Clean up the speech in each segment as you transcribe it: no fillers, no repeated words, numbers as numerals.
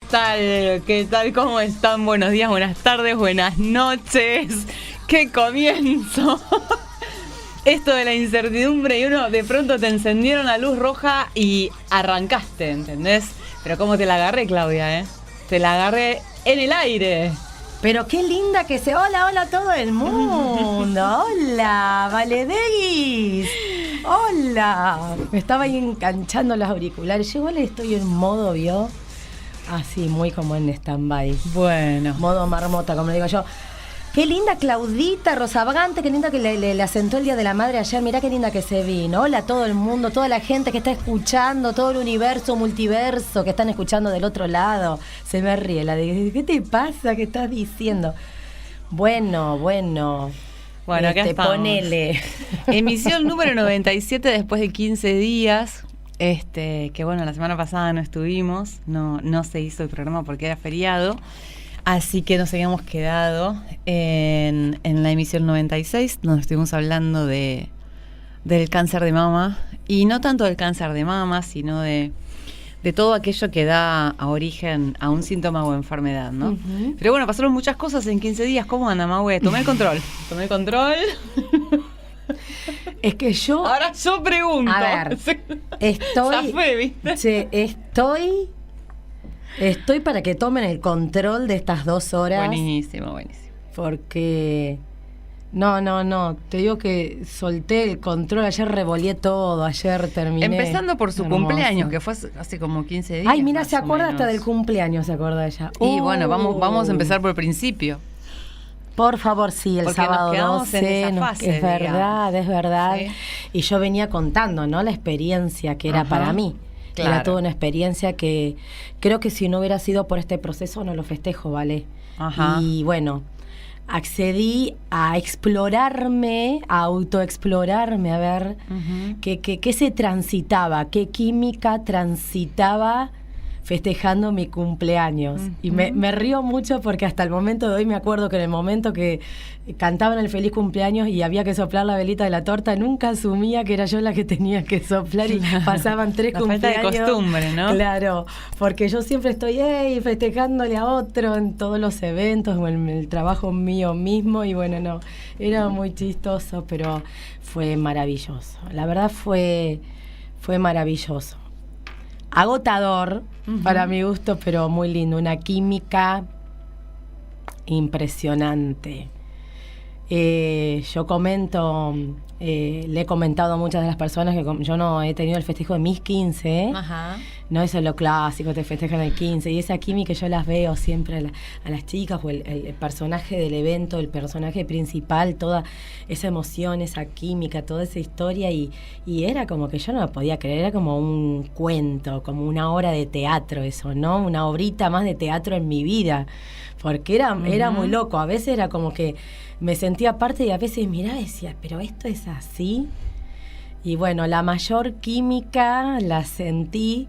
tal? ¿Qué tal? ¿Cómo están? Buenos días, buenas tardes, buenas noches. ¡Qué comienzo! Esto de la incertidumbre y uno de pronto te encendieron la luz roja y arrancaste, ¿entendés? Pero cómo te la agarré, Claudia, ¿eh? Te la agarré en el aire. Pero qué linda que se... Hola, hola a todo el mundo. Hola, Valedeguis. Hola. Me estaba ahí enganchando los auriculares. Yo igual estoy en modo, ¿vio? Así, muy como en stand-by. Bueno. Modo marmota, como le digo yo. Qué linda Claudita Rosabagante, qué linda que le asentó el Día de la Madre ayer. Mirá qué linda que se vino. Hola a todo el mundo, toda la gente que está escuchando, todo el universo, multiverso que están escuchando del otro lado. Se me ríe la de, ¿qué te pasa? ¿Qué estás diciendo? Bueno. Bueno, acá estamos. Ponele. Emisión número 97 después de 15 días. Que bueno, la semana pasada no estuvimos, no se hizo el programa porque era feriado. Así que nos habíamos quedado en la emisión 96, donde estuvimos hablando del cáncer de mama. Y no tanto del cáncer de mama, sino de todo aquello que da a origen a un síntoma o enfermedad, ¿no? Uh-huh. Pero bueno, pasaron muchas cosas en 15 días. ¿Cómo anda, Mahue? Tomé el control. Es que yo... Ahora yo pregunto. A ver, estoy... Zafé, ¿viste? Sí, Estoy para que tomen el control de estas 2 horas. Buenísimo. Porque... No. Te digo que solté el control. Ayer revoleé todo. Ayer terminé. Empezando por su hermoso cumpleaños, que fue hace como 15 días. Ay, mira, se acuerda hasta del cumpleaños, se acuerda ella. Y bueno, vamos a empezar por el principio. Por favor, sí, el porque sábado nos 12, en esa fase, es verdad. Sí. Y yo venía contando, ¿no? La experiencia que era para mí. Claro. Era toda una experiencia que creo que si no hubiera sido por este proceso no lo festejo, ¿vale? Ajá. Y bueno, accedí a explorarme, a autoexplorarme, a ver qué se transitaba, qué química transitaba festejando mi cumpleaños. Y me río mucho porque hasta el momento de hoy me acuerdo que en el momento que cantaban el feliz cumpleaños y había que soplar la velita de la torta, nunca asumía que era yo la que tenía que soplar y pasaban 3 la cumpleaños. Falta de costumbre, ¿no? Claro, porque yo siempre estoy festejándole a otro en todos los eventos o en el trabajo mío mismo y bueno, no, era muy chistoso, pero fue maravilloso. La verdad fue maravilloso. Agotador para mi gusto, pero muy lindo, una química impresionante. Yo comento, le he comentado a muchas de las personas que yo no he tenido el festejo de mis 15, Ajá. No eso es lo clásico, te festejan el 15, y esa química yo las veo siempre a las chicas, o el personaje del evento, el personaje principal, toda esa emoción, esa química, toda esa historia, y era como que yo no lo podía creer, era como un cuento, como una obra de teatro eso, ¿no? Una obrita más de teatro en mi vida, porque era muy loco, a veces era como que me sentía parte y a veces miraba y decía, pero esto es así. Y bueno, la mayor química la sentí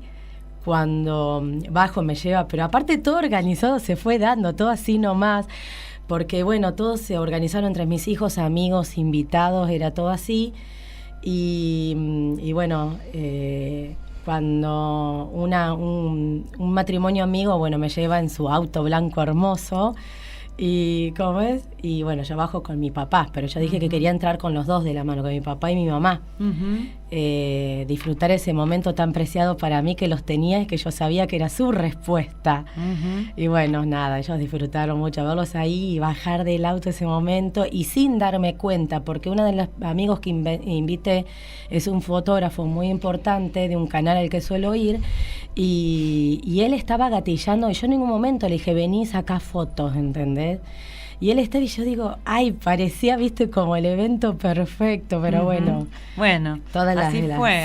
cuando Bajo me lleva, pero aparte todo organizado se fue dando, todo así nomás, porque bueno, todos se organizaron entre mis hijos, amigos, invitados, era todo así. Y bueno, cuando un matrimonio amigo, bueno, me lleva en su auto blanco hermoso, y ¿cómo es? Y bueno, yo bajo con mi papá, pero yo dije que quería entrar con los dos de la mano, con mi papá y mi mamá. Disfrutar ese momento tan preciado para mí que los tenía y que yo sabía que era su respuesta. Y bueno, nada, ellos disfrutaron mucho verlos ahí y bajar del auto ese momento y sin darme cuenta, porque uno de los amigos que invité es un fotógrafo muy importante de un canal al que suelo ir, y él estaba gatillando y yo en ningún momento le dije, vení, sacá fotos, ¿entendés? Y él estaba y yo digo, ay, parecía, viste, como el evento perfecto, pero bueno. Bueno,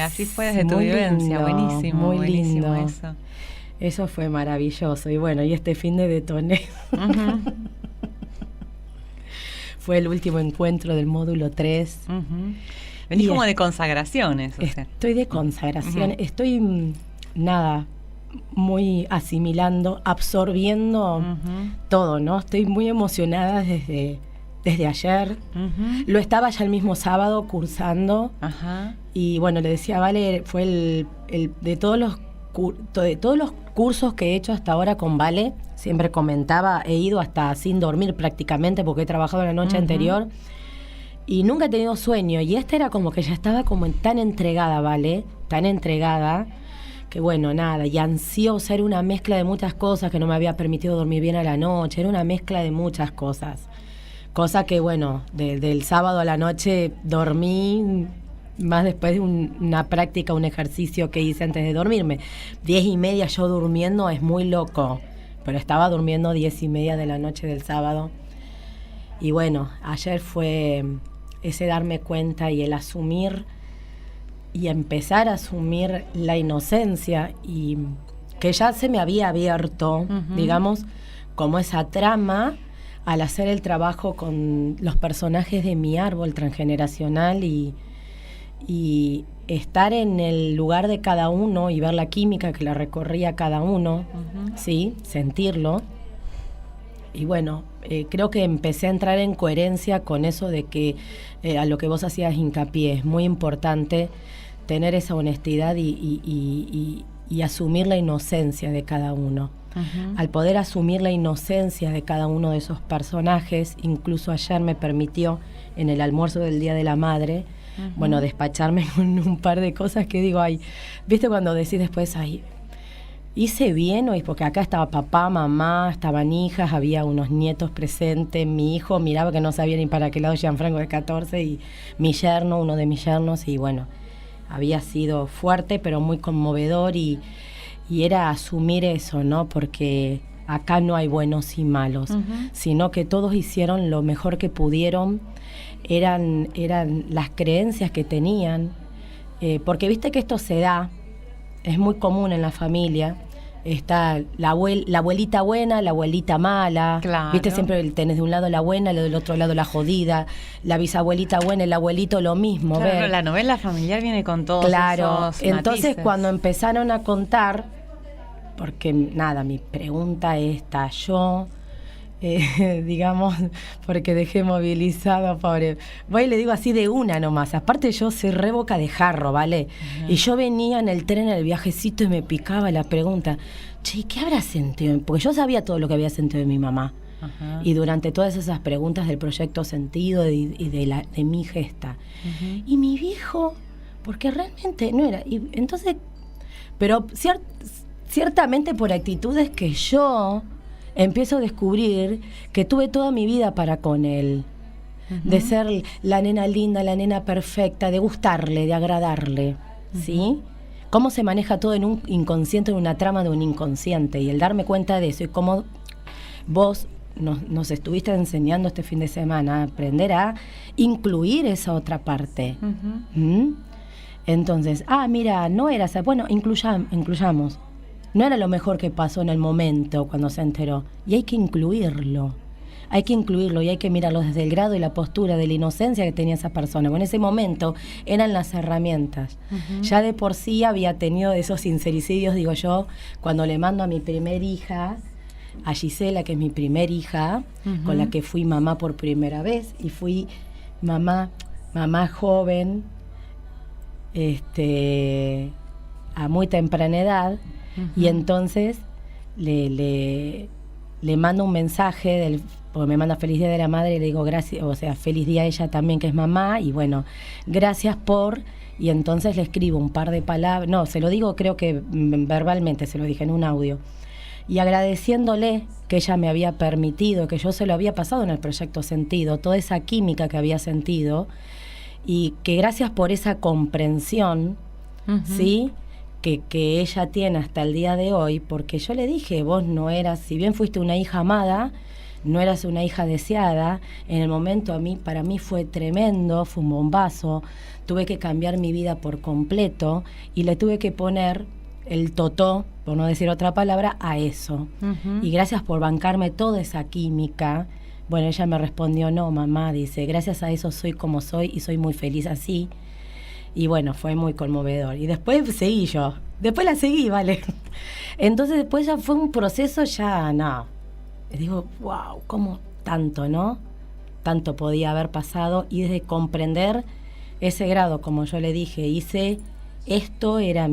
así fue desde tu vivencia, buenísimo, muy lindo eso. Eso fue maravilloso. Y bueno, y este fin de detoné. Fue el último encuentro del módulo 3. Venís como de consagraciones. Estoy de consagraciones, estoy, muy asimilando, absorbiendo todo, ¿no? Estoy muy emocionada desde ayer. Lo estaba ya el mismo sábado cursando. Y bueno, le decía a Vale, fue el de todos los todos los cursos que he hecho hasta ahora con Vale, siempre comentaba, he ido hasta sin dormir prácticamente porque he trabajado la noche anterior y nunca he tenido sueño. Y esta era como que ya estaba como tan entregada, ¿vale? Tan entregada que bueno, nada, y ansiosa, era una mezcla de muchas cosas que no me había permitido dormir bien a la noche, era una mezcla de muchas cosas. Cosa que bueno, del sábado a la noche dormí más después de una práctica, un ejercicio que hice antes de dormirme. 10:30 yo durmiendo es muy loco, pero estaba durmiendo 10:30 de la noche del sábado. Y bueno, ayer fue ese darme cuenta y el asumir y empezar a asumir la inocencia y que ya se me había abierto, digamos, como esa trama al hacer el trabajo con los personajes de mi árbol transgeneracional y estar en el lugar de cada uno y ver la química que la recorría cada uno, ¿sí? Sentirlo. Y bueno, creo que empecé a entrar en coherencia con eso de que a lo que vos hacías hincapié, es muy importante tener esa honestidad y asumir la inocencia de cada uno. Al poder asumir la inocencia de cada uno de esos personajes, incluso ayer me permitió en el almuerzo del Día de la Madre, bueno, despacharme con un par de cosas que digo, ay, ¿viste cuando decís después, ay, hice bien hoy? Porque acá estaba papá, mamá, estaban hijas, había unos nietos presentes, mi hijo miraba que no sabía ni para qué lado Gianfranco de 14 y mi yerno, uno de mis yernos, y bueno, había sido fuerte pero muy conmovedor y era asumir eso, ¿no? Porque acá no hay buenos y malos, sino que todos hicieron lo mejor que pudieron, eran las creencias que tenían, porque viste que esto se da, es muy común en la familia, está la abuelita buena, la abuelita mala, claro. Viste, siempre tenés de un lado la buena, del otro lado la jodida, la bisabuelita buena, el abuelito lo mismo. Claro, ver. La novela familiar viene con todos claro, esos entonces matices. Cuando empezaron a contar, porque nada, mi pregunta estalló, digamos, porque dejé movilizado, pobre. Voy y le digo así de una nomás. Aparte yo soy re boca de jarro, ¿vale? Y yo venía en el tren, en el viajecito, y me picaba la pregunta, che, ¿qué habrá sentido? Porque yo sabía todo lo que había sentido de mi mamá. Y durante todas esas preguntas del proyecto Sentido y de mi gesta. Y mi viejo, porque realmente no era. Y entonces, pero ciertamente por actitudes que yo empiezo a descubrir que tuve toda mi vida para con él, de ser la nena linda, la nena perfecta, de gustarle, de agradarle, ¿sí? Cómo se maneja todo en un inconsciente, en una trama de un inconsciente, y el darme cuenta de eso, y cómo vos nos estuviste enseñando este fin de semana a aprender a incluir esa otra parte. Entonces, mira, no era esa, bueno, incluyamos. No era lo mejor que pasó en el momento cuando se enteró. Y hay que incluirlo. Hay que incluirlo y hay que mirarlo desde el grado y la postura de la inocencia que tenía esa persona. Bueno, en ese momento eran las herramientas. Ya de por sí había tenido esos sincericidios, digo yo, cuando le mando a mi primer hija, a Gisela, que es mi primer hija, con la que fui mamá por primera vez. Y fui mamá joven, a muy temprana edad. Y entonces le mando un mensaje, porque me manda feliz día de la madre, y le digo gracias, o sea, feliz día a ella también, que es mamá, y bueno, gracias por, y entonces le escribo un par de palabras, no, se lo digo, creo que verbalmente, se lo dije en un audio, y agradeciéndole que ella me había permitido, que yo se lo había pasado en el proyecto Sentido, toda esa química que había sentido, y que gracias por esa comprensión, ¿sí?, que ella tiene hasta el día de hoy, porque yo le dije, vos no eras, si bien fuiste una hija amada, no eras una hija deseada. En el momento para mí fue tremendo, fue un bombazo, tuve que cambiar mi vida por completo y le tuve que poner el totó, por no decir otra palabra, a eso. Y gracias por bancarme toda esa química. Bueno, ella me respondió, no, mamá, dice, gracias a eso soy como soy y soy muy feliz así. Y bueno, fue muy conmovedor. Y después seguí yo. Después la seguí, ¿vale? Entonces después ya fue un proceso no. Digo, wow, ¿cómo tanto, no? Tanto podía haber pasado. Y desde comprender ese grado, como yo le dije, esto era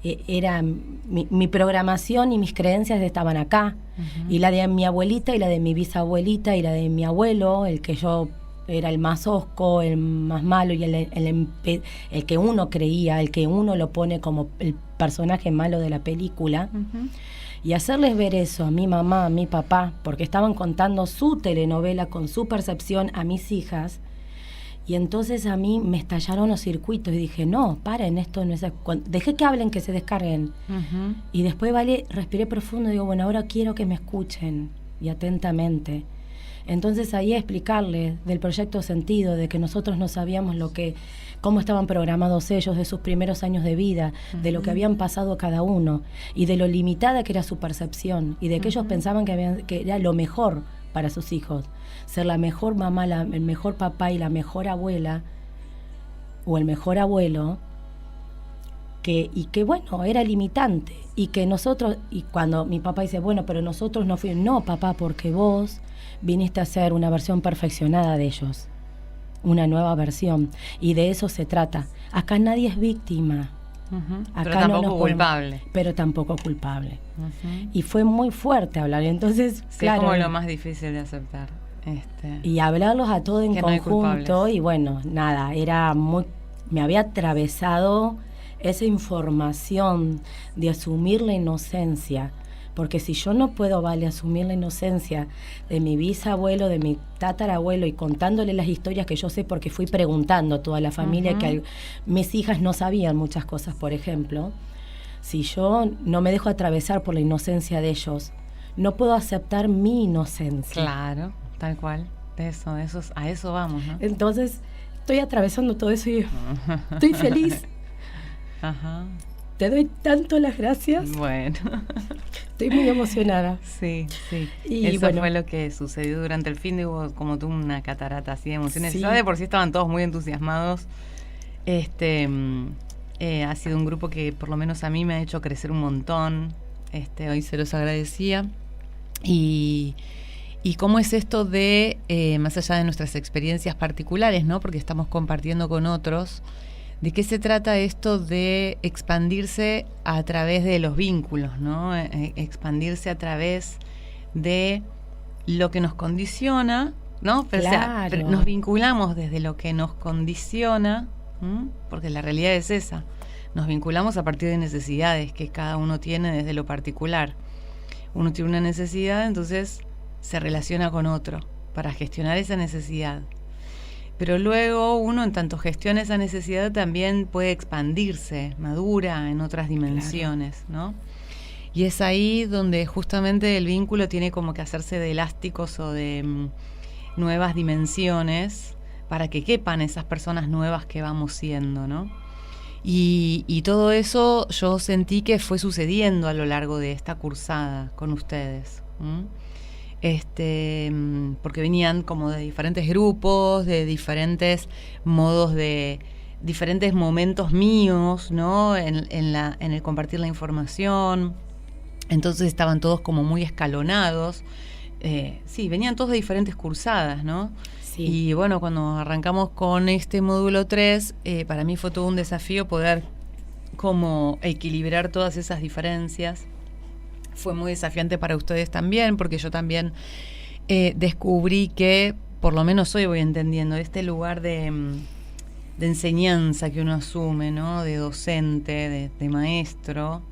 era mi programación y mis creencias estaban acá. Uh-huh. Y la de mi abuelita y la de mi bisabuelita y la de mi abuelo, el que yo era el más hosco, el más malo y el que uno creía, el que uno lo pone como el personaje malo de la película. Uh-huh. Y hacerles ver eso a mi mamá, a mi papá, porque estaban contando su telenovela con su percepción a mis hijas. Y entonces a mí me estallaron los circuitos y dije, no, paren, esto no es... Dejé que hablen, que se descarguen. Uh-huh. Y después, respiré profundo y digo, bueno, ahora quiero que me escuchen y atentamente. Entonces ahí explicarles del proyecto Sentido, de que nosotros no sabíamos cómo estaban programados ellos, de sus primeros años de vida, uh-huh. de lo que habían pasado cada uno y de lo limitada que era su percepción y de que uh-huh. ellos pensaban que era lo mejor para sus hijos. Ser la mejor mamá, el mejor papá y la mejor abuela o el mejor abuelo, y que bueno, era limitante. Y que nosotros, y cuando mi papá dice, bueno, pero nosotros no fuimos, no, papá, porque vos viniste a ser una versión perfeccionada de ellos, una nueva versión, y de eso se trata. Acá nadie es víctima. Uh-huh. Acá pero tampoco culpable. Pero tampoco culpable. Uh-huh. Y fue muy fuerte hablar. Entonces, sí, claro, es como lo más difícil de aceptar. Y hablarlos a todos en conjunto. No, y bueno, nada, me había atravesado esa información de asumir la inocencia. Porque si yo no puedo, asumir la inocencia de mi bisabuelo, de mi tatarabuelo, y contándole las historias que yo sé porque fui preguntando a toda la familia, uh-huh. que mis hijas no sabían muchas cosas, por ejemplo. Si yo no me dejo atravesar por la inocencia de ellos, no puedo aceptar mi inocencia. Claro, tal cual. A eso vamos, ¿no? Entonces, estoy atravesando todo eso y estoy feliz. Ajá. Te doy tanto las gracias. Bueno. Estoy muy emocionada. Sí, sí. Y eso fue lo que sucedió durante el fin de hubo como tú una catarata así de emociones. Sí. Ya de por sí estaban todos muy entusiasmados. Ha sido un grupo que por lo menos a mí me ha hecho crecer un montón. Hoy se los agradecía. Y cómo es esto de, más allá de nuestras experiencias particulares, ¿no? Porque estamos compartiendo con otros. ¿De qué se trata esto de expandirse a través de los vínculos, ¿no? Expandirse a través de lo que nos condiciona, ¿no? Pero, claro. Pero nos vinculamos desde lo que nos condiciona, ¿m? Porque la realidad es esa. Nos vinculamos a partir de necesidades que cada uno tiene desde lo particular. Uno tiene una necesidad, entonces se relaciona con otro para gestionar esa necesidad. Pero luego uno, en tanto gestiona esa necesidad, también puede expandirse, madura en otras dimensiones, claro. ¿no? Y es ahí donde justamente el vínculo tiene como que hacerse de elásticos o de nuevas dimensiones para que quepan esas personas nuevas que vamos siendo, ¿no? Y todo eso yo sentí que fue sucediendo a lo largo de esta cursada con ustedes. Porque venían como de diferentes grupos, de diferentes modos, de diferentes momentos míos, ¿no? En el compartir la información. Entonces estaban todos como muy escalonados. Sí, venían todos de diferentes cursadas, ¿no? Sí. Y bueno, cuando arrancamos con este módulo 3, para mí fue todo un desafío poder como equilibrar todas esas diferencias. Fue muy desafiante para ustedes también, porque yo también descubrí que, por lo menos hoy voy entendiendo, este lugar de enseñanza que uno asume, ¿no? De docente, de maestro,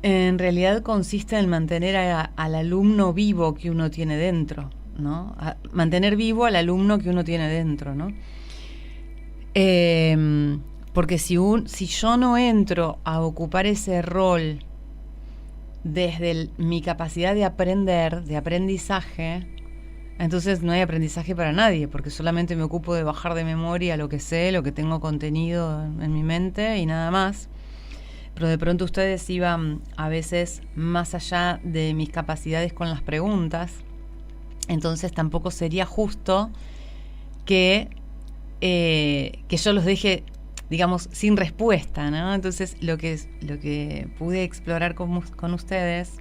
en realidad consiste en mantener al alumno vivo que uno tiene dentro, ¿no? Mantener vivo al alumno que uno tiene dentro, ¿no? Porque si yo no entro a ocupar ese rol desde mi capacidad de aprender, de aprendizaje, entonces no hay aprendizaje para nadie, porque solamente me ocupo de bajar de memoria lo que sé, lo que tengo contenido en mi mente y nada más. Pero de pronto ustedes iban a veces más allá de mis capacidades con las preguntas, entonces tampoco sería justo que yo los deje, digamos, sin respuesta, ¿no? Entonces lo que pude explorar con ustedes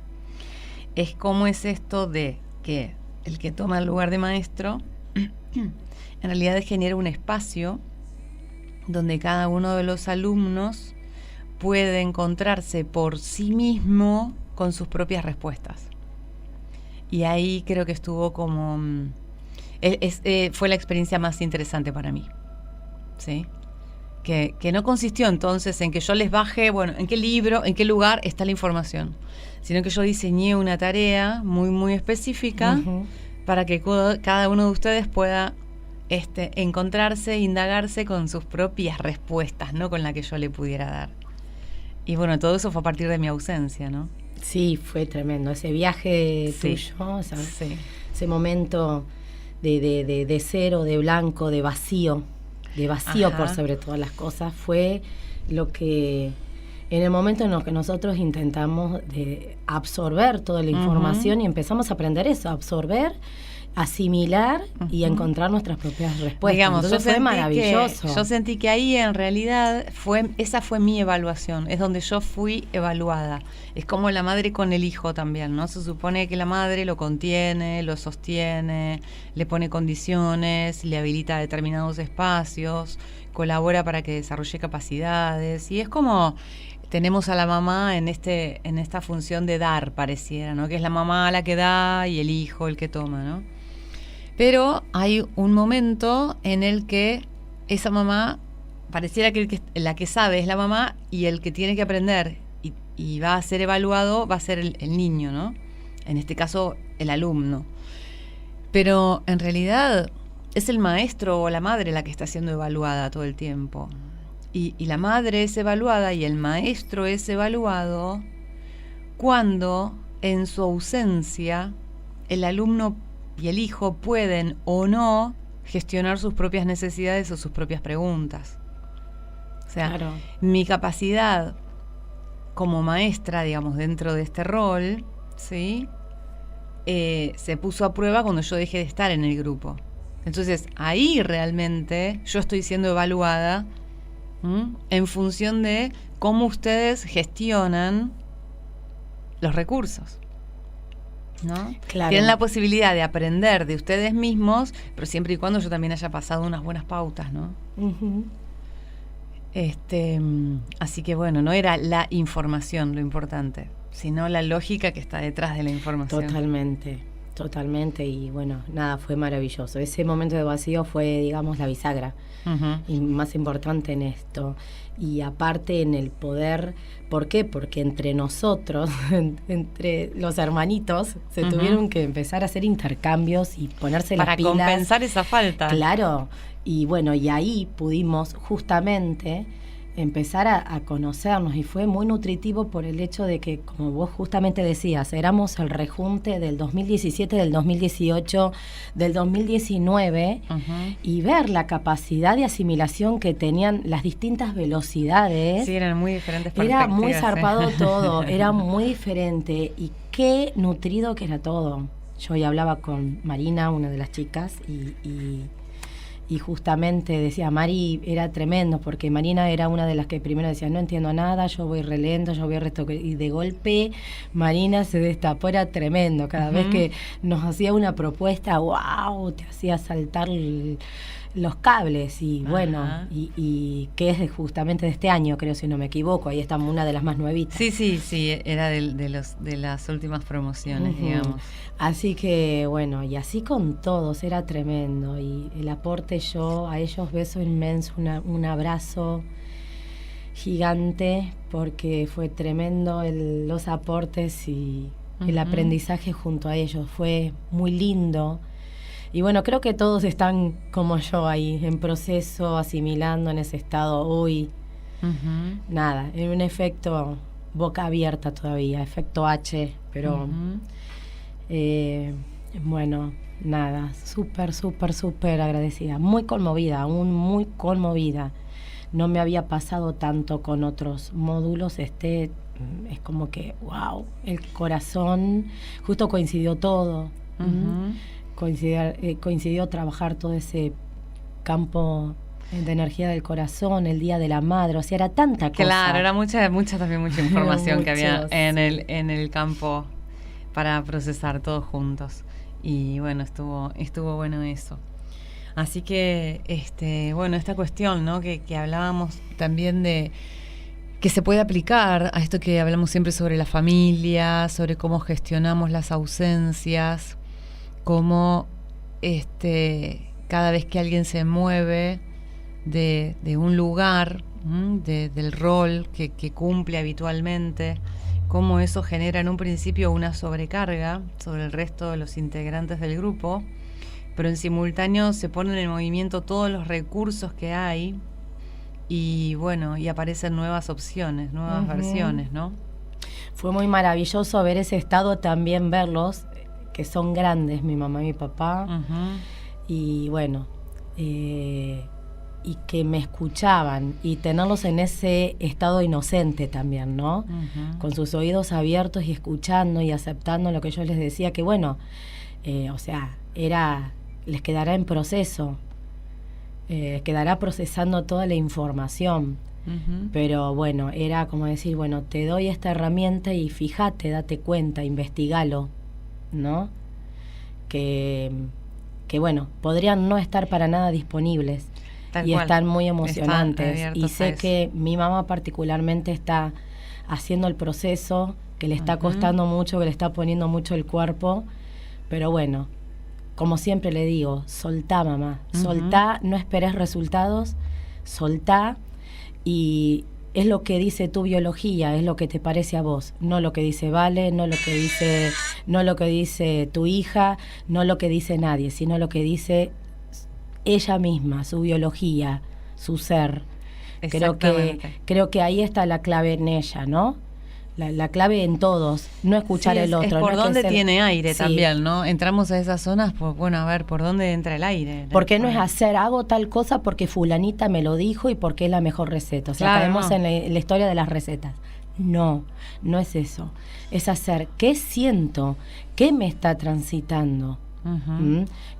es cómo es esto de que el que toma el lugar de maestro en realidad genera un espacio donde cada uno de los alumnos puede encontrarse por sí mismo con sus propias respuestas. Y ahí creo que estuvo como... fue la experiencia más interesante para mí, ¿sí? Que no consistió entonces en que yo les baje, bueno, en qué libro, en qué lugar está la información, sino que yo diseñé una tarea muy, muy específica para que cada uno de ustedes pueda encontrarse, indagarse con sus propias respuestas, no con la que yo le pudiera dar. Y bueno, todo eso fue a partir de mi ausencia, ¿no? Sí, fue tremendo. Ese viaje tuyo, o sea, ese momento de cero, de blanco, de vacío por sobre todas las cosas, fue lo que en el momento en el que nosotros intentamos de absorber toda la información y empezamos a aprender eso, a absorber, asimilar y a encontrar nuestras propias respuestas. Digamos, entonces fue maravilloso. Yo sentí que ahí en realidad esa fue mi evaluación, es donde yo fui evaluada. Es como la madre con el hijo también, ¿no? Se supone que la madre lo contiene, lo sostiene, le pone condiciones, le habilita determinados espacios, colabora para que desarrolle capacidades, y es como... Tenemos a la mamá en esta función de dar, pareciera, ¿no? Que es la mamá la que da y el hijo el que toma, ¿no? Pero hay un momento en el que esa mamá, pareciera que la que sabe es la mamá, y el que tiene que aprender y va a ser evaluado va a ser el niño, ¿no? En este caso, el alumno. Pero en realidad es el maestro o la madre la que está siendo evaluada todo el tiempo. Y la madre es evaluada y el maestro es evaluado cuando, en su ausencia, el alumno y el hijo pueden o no gestionar sus propias necesidades o sus propias preguntas. O sea, mi capacidad como maestra, digamos, dentro de este rol, ¿sí? Se puso a prueba cuando yo dejé de estar en el grupo. Entonces, ahí realmente yo estoy siendo evaluada en función de cómo ustedes gestionan los recursos, ¿no? Claro. Tienen la posibilidad de aprender de ustedes mismos, pero siempre y cuando yo también haya pasado unas buenas pautas, ¿no? Así que bueno, no era la información lo importante, sino la lógica que está detrás de la información. Totalmente, y bueno, nada, fue maravilloso. Ese momento de vacío fue, digamos, la bisagra y más importante en esto. Y aparte en el poder, ¿por qué? Porque entre nosotros, entre los hermanitos, se tuvieron que empezar a hacer intercambios y ponerse las pilas. Para compensar esa falta. Claro, y bueno, y ahí pudimos justamente empezar a conocernos, y fue muy nutritivo por el hecho de que, como vos justamente decías, éramos el rejunte del 2017, del 2018, del 2019, y ver la capacidad de asimilación que tenían las distintas velocidades. Sí, eran muy diferentes perspectivas. Era muy zarpado todo, era muy diferente, y qué nutrido que era todo. Yo hoy hablaba con Marina, una de las chicas, y justamente decía, Mari, era tremendo, porque Marina era una de las que primero decía, no entiendo nada, yo voy re lento, yo voy resto, y de golpe Marina se destapó, era tremendo. Cada vez que nos hacía una propuesta, wow, te hacía saltar los cables, y bueno, y que es justamente de este año, creo, si no me equivoco, ahí está una de las más nuevitas. Sí, era de las últimas promociones, digamos. Así que bueno, y así con todos, era tremendo, y el aporte, yo a ellos beso inmenso, un abrazo gigante, porque fue tremendo los aportes y el aprendizaje junto a ellos, fue muy lindo. Y bueno, creo que todos están como yo ahí, en proceso, asimilando en ese estado. Uy, nada, en un efecto boca abierta todavía, efecto H, pero bueno, nada, súper agradecida, muy conmovida, aún muy conmovida. No me había pasado tanto con otros módulos, es como que, wow, el corazón, justo coincidió todo. Coincidió trabajar todo ese campo de energía del corazón, el Día de la Madre, o sea, era tanta cosa. Claro, era mucha información que había en el campo para procesar todos juntos. Y bueno, estuvo bueno eso. Así que, bueno, esta cuestión, ¿no? Que hablábamos también de que se puede aplicar a esto que hablamos siempre sobre la familia, sobre cómo gestionamos las ausencias, cómo cada vez que alguien se mueve de un lugar, del rol que cumple habitualmente, cómo eso genera en un principio una sobrecarga sobre el resto de los integrantes del grupo, pero en simultáneo se ponen en movimiento todos los recursos que hay y bueno, y aparecen nuevas opciones, nuevas versiones, ¿no? Fue muy maravilloso ver ese estado, también verlos, que son grandes, mi mamá y mi papá, y bueno, y que me escuchaban, y tenerlos en ese estado inocente también, ¿no? Con sus oídos abiertos y escuchando y aceptando lo que yo les decía, que bueno, o sea, les quedará en proceso, quedará procesando toda la información, pero bueno, era como decir, bueno, te doy esta herramienta y fíjate, date cuenta, investigalo, ¿no? Que bueno, podrían no estar para nada disponibles. Tal y cual. Están muy emocionantes. Y sé que mi mamá particularmente está haciendo el proceso, que le está costando mucho, que le está poniendo mucho el cuerpo, pero bueno, como siempre le digo, soltá, mamá, soltá, no esperes resultados, soltá, y es lo que dice tu biología, es lo que te parece a vos, no lo que dice Vale, no lo que dice tu hija, no lo que dice nadie, sino lo que dice ella misma, su biología, su ser. Creo que ahí está la clave en ella, ¿no? La clave en todos, no escuchar el otro. Es por no dónde tiene aire también, ¿no? Entramos a esas zonas, pues bueno, a ver, ¿por dónde entra el aire? Porque no es hago tal cosa porque fulanita me lo dijo y porque es la mejor receta. O sea, caemos en la historia de las recetas. No es eso. Es hacer, ¿qué siento? ¿Qué me está transitando?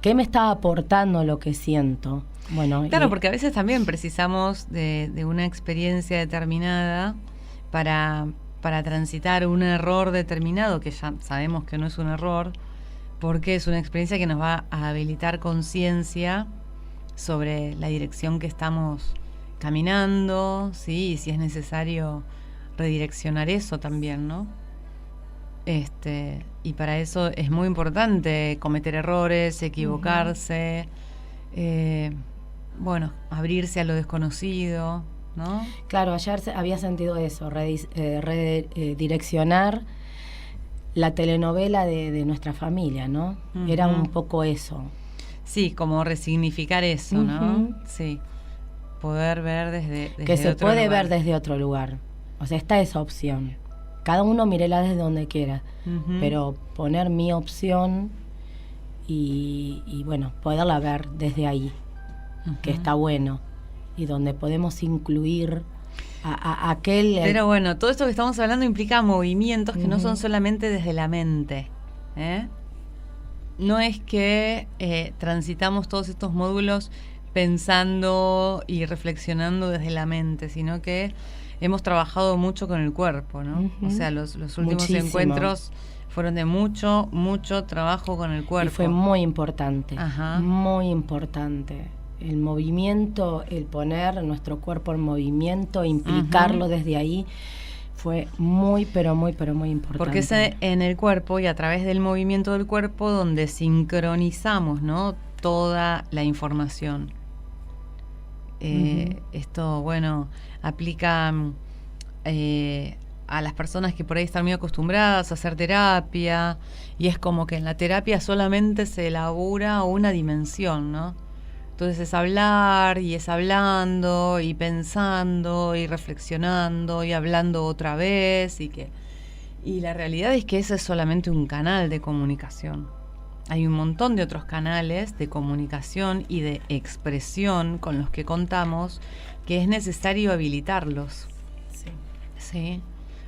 ¿Qué me está aportando lo que siento? Bueno, claro, porque a veces también precisamos de una experiencia determinada para transitar un error determinado, que ya sabemos que no es un error, porque es una experiencia que nos va a habilitar conciencia sobre la dirección que estamos caminando, ¿sí? Y si es necesario redireccionar eso también, ¿no? Y para eso es muy importante cometer errores, equivocarse, bueno, abrirse a lo desconocido, ¿no? Claro, ayer había sentido eso, redireccionar la telenovela de nuestra familia, ¿no? Era un poco eso. Sí, como resignificar eso, ¿no? Sí, poder ver desde que se otro puede lugar. Ver desde otro lugar. O sea, está esa opción. Cada uno mírela desde donde quiera, pero poner mi opción y bueno, poderla ver desde ahí, que está bueno, y donde podemos incluir a aquel... Pero bueno, todo esto que estamos hablando implica movimientos que no son solamente desde la mente, ¿eh? No es que transitamos todos estos módulos pensando y reflexionando desde la mente, sino que hemos trabajado mucho con el cuerpo, ¿no? O sea, los últimos encuentros fueron de mucho trabajo con el cuerpo. Y fue muy importante, muy importante. El movimiento, el poner nuestro cuerpo en movimiento, implicarlo desde ahí, fue muy, pero muy importante. Porque es en el cuerpo y a través del movimiento del cuerpo donde sincronizamos, ¿no?, toda la información. Esto, bueno, aplica a las personas que por ahí están muy acostumbradas a hacer terapia, y es como que en la terapia solamente se elabora una dimensión, ¿no? Entonces es hablar, y es hablando, y pensando, y reflexionando, y hablando otra vez, y la realidad es que ese es solamente un canal de comunicación. Hay un montón de otros canales de comunicación y de expresión con los que contamos, que es necesario habilitarlos. Sí.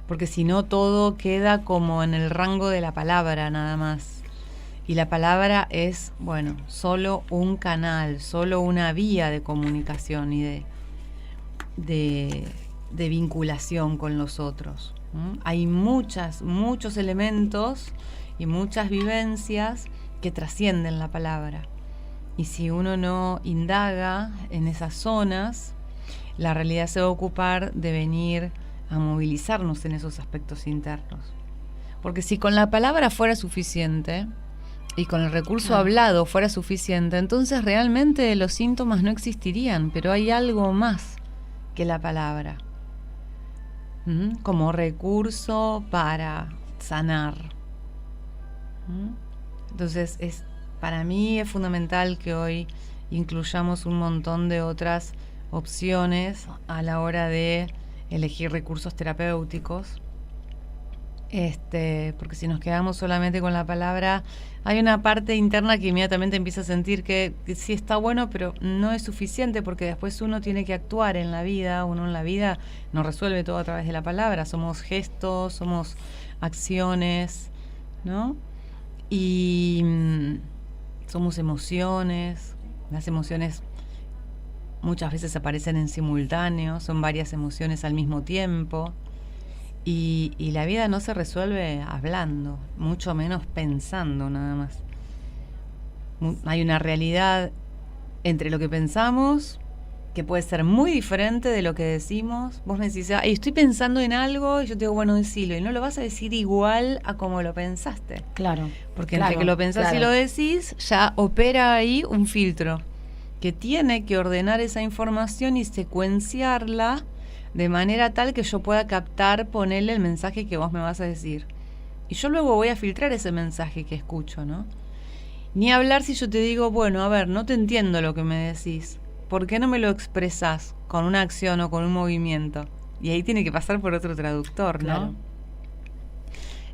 Porque si no, todo queda como en el rango de la palabra nada más. Y la palabra es, bueno, solo un canal, solo una vía de comunicación y de vinculación con los otros. Hay muchos elementos y muchas vivencias que trascienden la palabra. Y si uno no indaga en esas zonas, la realidad se va a ocupar de venir a movilizarnos en esos aspectos internos. Porque si con la palabra fuera suficiente y con el recurso hablado fuera suficiente, entonces realmente los síntomas no existirían, pero hay algo más que la palabra, como recurso para sanar. Entonces, para mí es fundamental que hoy incluyamos un montón de otras opciones a la hora de elegir recursos terapéuticos. Porque si nos quedamos solamente con la palabra, hay una parte interna que inmediatamente empieza a sentir que sí está bueno, pero no es suficiente, porque después uno tiene que actuar en la vida. Uno en la vida no resuelve todo a través de la palabra, somos gestos, somos acciones, ¿no? Y somos emociones. Las emociones muchas veces aparecen en simultáneo, son varias emociones al mismo tiempo. Y la vida no se resuelve hablando, mucho menos pensando nada más. Hay una realidad entre lo que pensamos que puede ser muy diferente de lo que decimos. Vos me decís, estoy pensando en algo, y yo te digo, bueno, decilo, y no lo vas a decir igual a como lo pensaste. Claro. Porque entre que lo pensás y lo decís, ya opera ahí un filtro que tiene que ordenar esa información y secuenciarla de manera tal que yo pueda captar, ponerle el mensaje que vos me vas a decir. Y yo luego voy a filtrar ese mensaje que escucho, ¿no? Ni hablar si yo te digo, bueno, a ver, no te entiendo lo que me decís. ¿Por qué no me lo expresás con una acción o con un movimiento? Y ahí tiene que pasar por otro traductor, ¿no? Claro.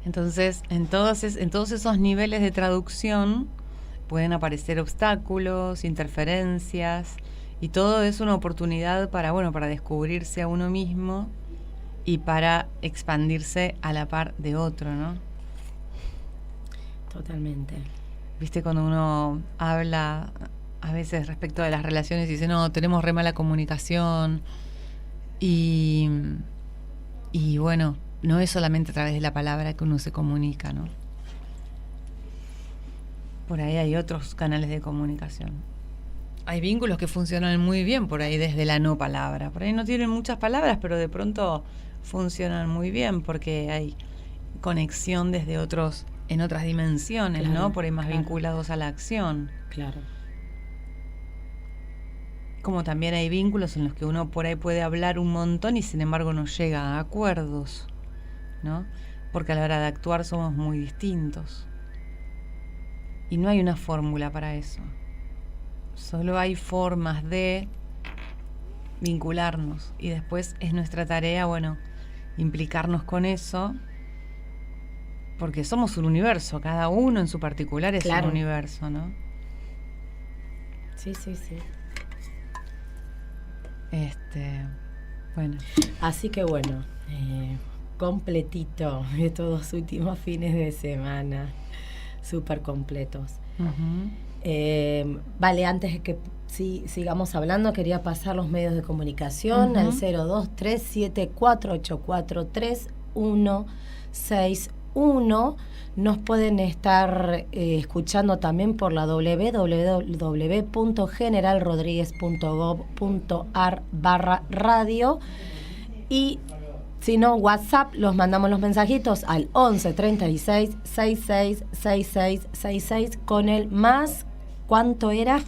Entonces, en todos esos niveles de traducción pueden aparecer obstáculos, interferencias, y todo es una oportunidad para descubrirse a uno mismo y para expandirse a la par de otro, ¿no? Totalmente. Viste, cuando uno habla a veces respecto de las relaciones y dice, no, tenemos re mala comunicación, y bueno, no es solamente a través de la palabra que uno se comunica, ¿no? Por ahí hay otros canales de comunicación. Hay vínculos que funcionan muy bien por ahí desde la no palabra. Por ahí no tienen muchas palabras, pero de pronto funcionan muy bien porque hay conexión desde en otras dimensiones, claro, ¿no? Por ahí más vinculados a la acción. Claro. Como también hay vínculos en los que uno por ahí puede hablar un montón y sin embargo no llega a acuerdos, ¿no? Porque a la hora de actuar somos muy distintos. Y no hay una fórmula para eso. Solo hay formas de vincularnos y después es nuestra tarea, implicarnos con eso, porque somos un universo, cada uno en su particular es un universo, ¿no? Sí, sí, sí. Bueno. Así que completito estos últimos fines de semana, súper completos. Uh-huh. Vale, antes de que sigamos hablando, quería pasar los medios de comunicación al 02374843161. Nos pueden estar escuchando también por la www.generalrodriguez.gov.ar/radio, y si no, WhatsApp, los mandamos los mensajitos al 11 36 66 66 66 con el más, ¿cuánto era?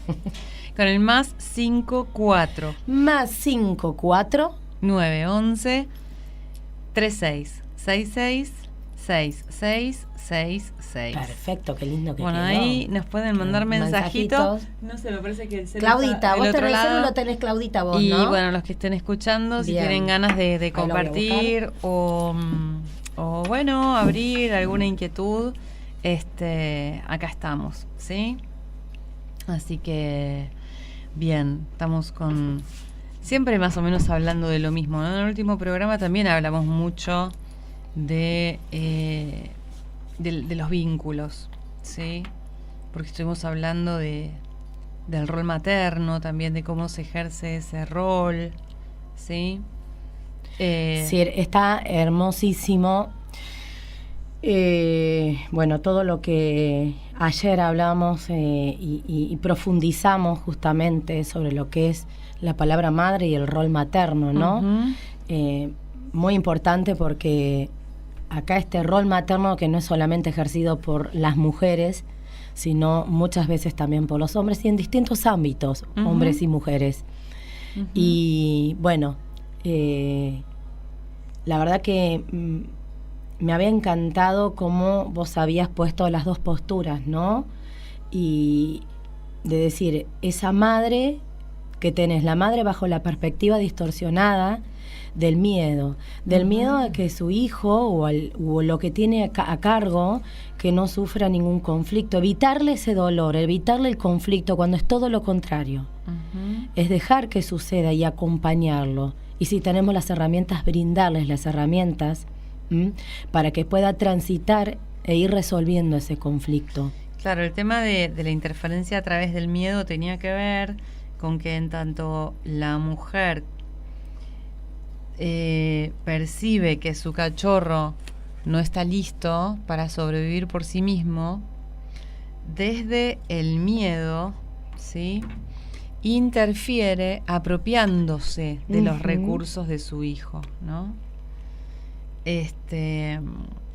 Con el más 54. Más 54 911 36 66 66 66. Perfecto, qué lindo que quedó. Ahí nos pueden mandar mensajitos. No sé, me parece que el Claudita, vos tenés el celu, lo tenés Claudita vos, y ¿no? Y bueno, los que estén escuchando, si tienen ganas de compartir o abrir alguna inquietud, acá estamos, ¿sí? Así que bien, estamos siempre más o menos hablando de lo mismo, ¿no? En el último programa también hablamos mucho de los vínculos, ¿sí? Porque estuvimos hablando del rol materno, también de cómo se ejerce ese rol, ¿sí? Sí, está hermosísimo. Todo lo que ayer hablamos y profundizamos justamente sobre lo que es la palabra madre y el rol materno, ¿no? Uh-huh. muy importante porque acá este rol materno que no es solamente ejercido por las mujeres, sino muchas veces también por los hombres y en distintos ámbitos, hombres y mujeres. Y bueno, la verdad que me había encantado cómo vos habías puesto las dos posturas, ¿no? Y de decir, esa madre que tenés, la madre bajo la perspectiva distorsionada del miedo a que su hijo o lo que tiene a cargo, que no sufra ningún conflicto, evitarle ese dolor, evitarle el conflicto, cuando es todo lo contrario. Es dejar que suceda y acompañarlo. Y si tenemos las herramientas, brindarles las herramientas para que pueda transitar e ir resolviendo ese conflicto. Claro, el tema de la interferencia a través del miedo tenía que ver con que en tanto la mujer percibe que su cachorro no está listo para sobrevivir por sí mismo, desde el miedo, ¿sí?, interfiere apropiándose de los recursos de su hijo, ¿no?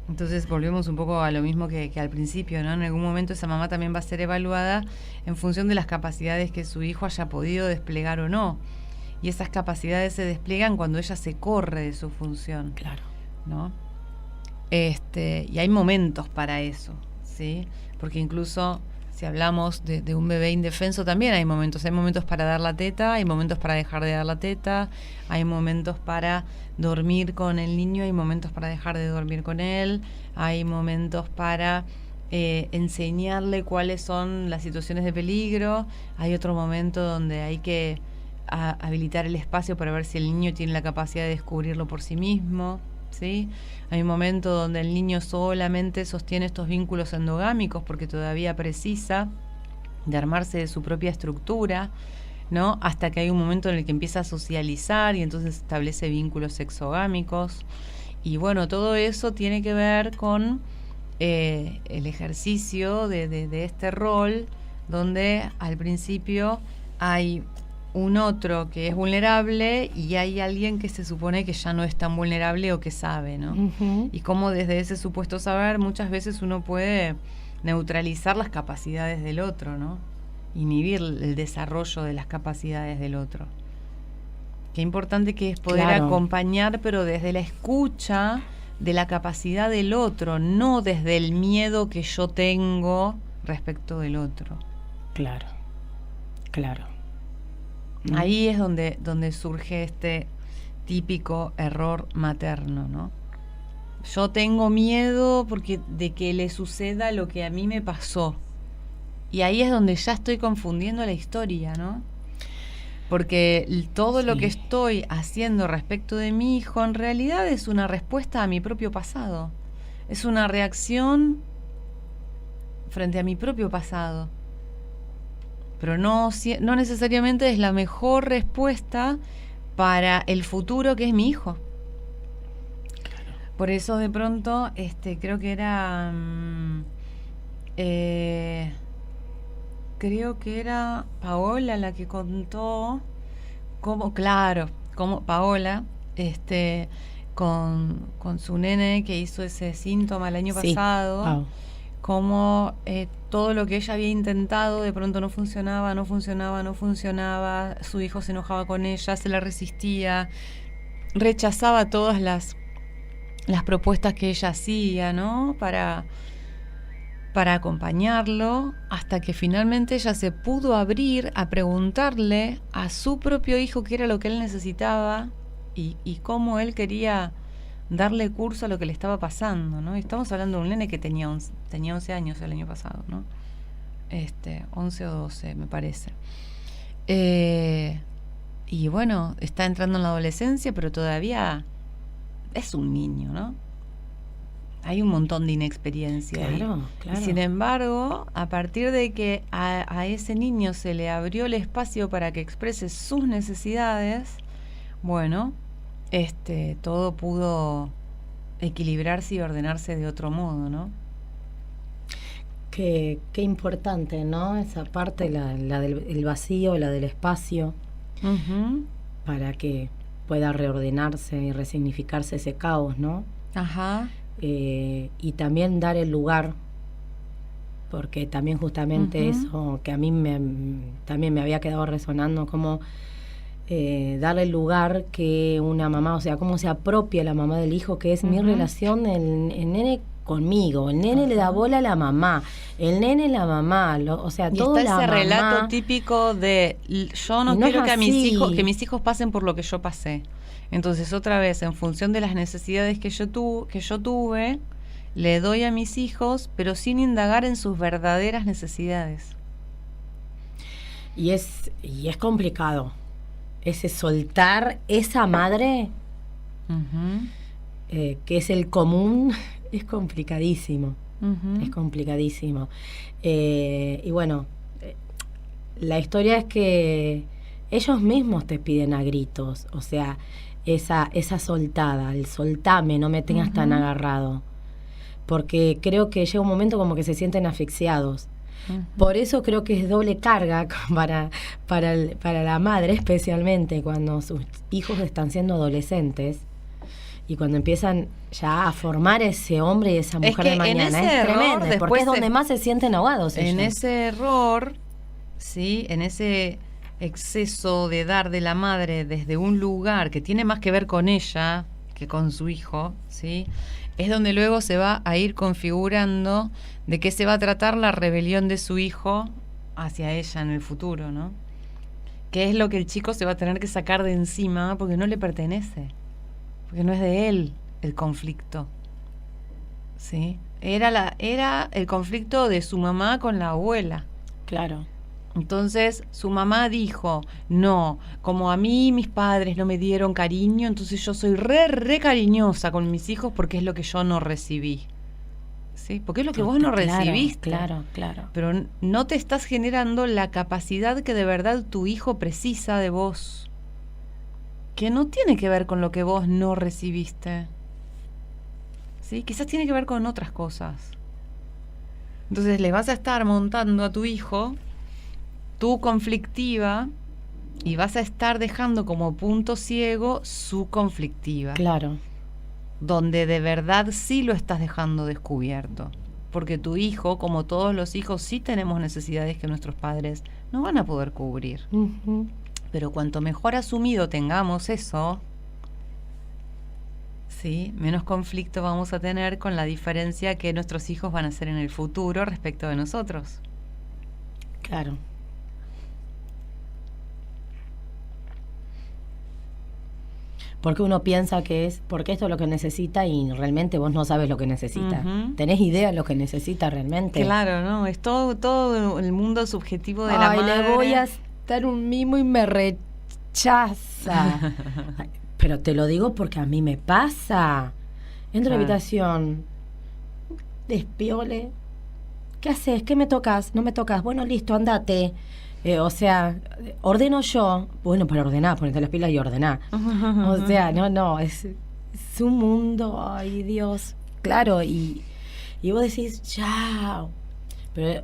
Entonces volvemos un poco a lo mismo que al principio, ¿no? En algún momento esa mamá también va a ser evaluada en función de las capacidades que su hijo haya podido desplegar o no. Y esas capacidades se despliegan cuando ella se corre de su función. Claro. ¿No? Y hay momentos para eso, ¿sí? Porque incluso si hablamos de un bebé indefenso también hay momentos. Hay momentos para dar la teta, hay momentos para dejar de dar la teta, hay momentos para dormir con el niño, hay momentos para dejar de dormir con él, hay momentos para enseñarle cuáles son las situaciones de peligro, hay otro momento donde hay que habilitar el espacio para ver si el niño tiene la capacidad de descubrirlo por sí mismo, ¿sí? Hay un momento donde el niño solamente sostiene estos vínculos endogámicos porque todavía precisa de armarse de su propia estructura, ¿no? Hasta que hay un momento en el que empieza a socializar y entonces establece vínculos exogámicos. Y bueno, todo eso tiene que ver con el ejercicio de este rol, donde al principio hay un otro que es vulnerable y hay alguien que se supone que ya no es tan vulnerable o que sabe, ¿no? Y cómo desde ese supuesto saber muchas veces uno puede neutralizar las capacidades del otro, ¿no? Inhibir el desarrollo de las capacidades del otro. Qué importante que es poder acompañar, pero desde la escucha de la capacidad del otro, no desde el miedo que yo tengo respecto del otro. Claro, claro. Ahí es donde surge este típico error materno, ¿no? Yo tengo miedo de que le suceda lo que a mí me pasó. Y ahí es donde ya estoy confundiendo la historia, ¿no? Porque todo lo que estoy haciendo respecto de mi hijo en realidad es una respuesta a mi propio pasado. Es una reacción frente a mi propio pasado. Pero no necesariamente es la mejor respuesta para el futuro que es mi hijo. Por eso de pronto creo que era Paola la que contó cómo Paola con su nene que hizo ese síntoma el año pasado. Cómo todo lo que ella había intentado de pronto no funcionaba, su hijo se enojaba con ella, se la resistía, rechazaba todas las propuestas que ella hacía, ¿no? Para acompañarlo, hasta que finalmente ella se pudo abrir a preguntarle a su propio hijo qué era lo que él necesitaba y cómo él quería darle curso a lo que le estaba pasando, ¿no? Y estamos hablando de un nene que tenía 11 años el año pasado, ¿no? 11 o 12, me parece. Y bueno, está entrando en la adolescencia, pero todavía es un niño, ¿no? Hay un montón de inexperiencia ahí. Claro. Y sin embargo, a partir de que a ese niño se le abrió el espacio para que exprese sus necesidades, bueno, todo pudo equilibrarse y ordenarse de otro modo, ¿no? Qué importante, ¿no? Esa parte, la del vacío, la del espacio, para que pueda reordenarse y resignificarse ese caos, ¿no? Ajá. Y también dar el lugar, porque también justamente eso que a mí también me había quedado resonando, como darle el lugar que una mamá, o sea, cómo se apropia la mamá del hijo, que es mi relación, el nene conmigo, el nene le da bola a la mamá, el nene la mamá, o sea, y todo está la ese mamá. relato típico de yo no quiero que mis hijos pasen por lo que yo pasé. Entonces, otra vez, en función de las necesidades que yo tuve, le doy a mis hijos, pero sin indagar en sus verdaderas necesidades. Y es complicado. Ese soltar esa madre, que es el común, es complicadísimo. Es complicadísimo. Y bueno, la historia es que ellos mismos te piden a gritos, o sea, esa soltada, el soltame, no me tengas tan agarrado. Porque creo que llega un momento como que se sienten asfixiados. Por eso creo que es doble carga para la madre, especialmente cuando sus hijos están siendo adolescentes y cuando empiezan ya a formar ese hombre y esa mujer de mañana. Es tremendo, porque es donde más se sienten ahogados ellos. En ese error, ¿sí? En ese exceso de dar de la madre desde un lugar que tiene más que ver con ella que con su hijo, ¿sí? Es donde luego se va a ir configurando de qué se va a tratar la rebelión de su hijo hacia ella en el futuro, ¿no? Que es lo que el chico se va a tener que sacar de encima porque no le pertenece, porque no es de él el conflicto, ¿sí? Era el conflicto de su mamá con la abuela. Claro. Entonces su mamá dijo, no, como a mí mis padres no me dieron cariño, entonces yo soy re cariñosa con mis hijos porque es lo que yo no recibí. ¿Sí? Porque es lo que vos no recibiste. Claro. Pero no te estás generando la capacidad que de verdad tu hijo precisa de vos, que no tiene que ver con lo que vos no recibiste. ¿Sí? Quizás tiene que ver con otras cosas. Entonces le vas a estar montando a tu hijo tu conflictiva y vas a estar dejando como punto ciego su conflictiva. Claro. Donde de verdad sí lo estás dejando descubierto. Porque tu hijo, como todos los hijos, sí tenemos necesidades que nuestros padres no van a poder cubrir. Pero cuanto mejor asumido tengamos eso, sí, menos conflicto vamos a tener con la diferencia que nuestros hijos van a hacer en el futuro respecto de nosotros. Claro. Porque uno piensa que es porque esto es lo que necesita y realmente vos no sabes lo que necesita. ¿Tenés idea de lo que necesita realmente? Claro, ¿no? Es todo el mundo subjetivo de la madre. Le voy a dar un mimo y me rechaza. Pero te lo digo porque a mí me pasa. Entro a la habitación, despiole. ¿Qué haces? ¿Qué me tocas? No me tocas. Bueno, listo, andate. O sea, ordeno yo. Bueno, para ordenar, ponete las pilas y ordenar. O sea, no, es un mundo, ay Dios. Claro, y vos decís, chao. Pero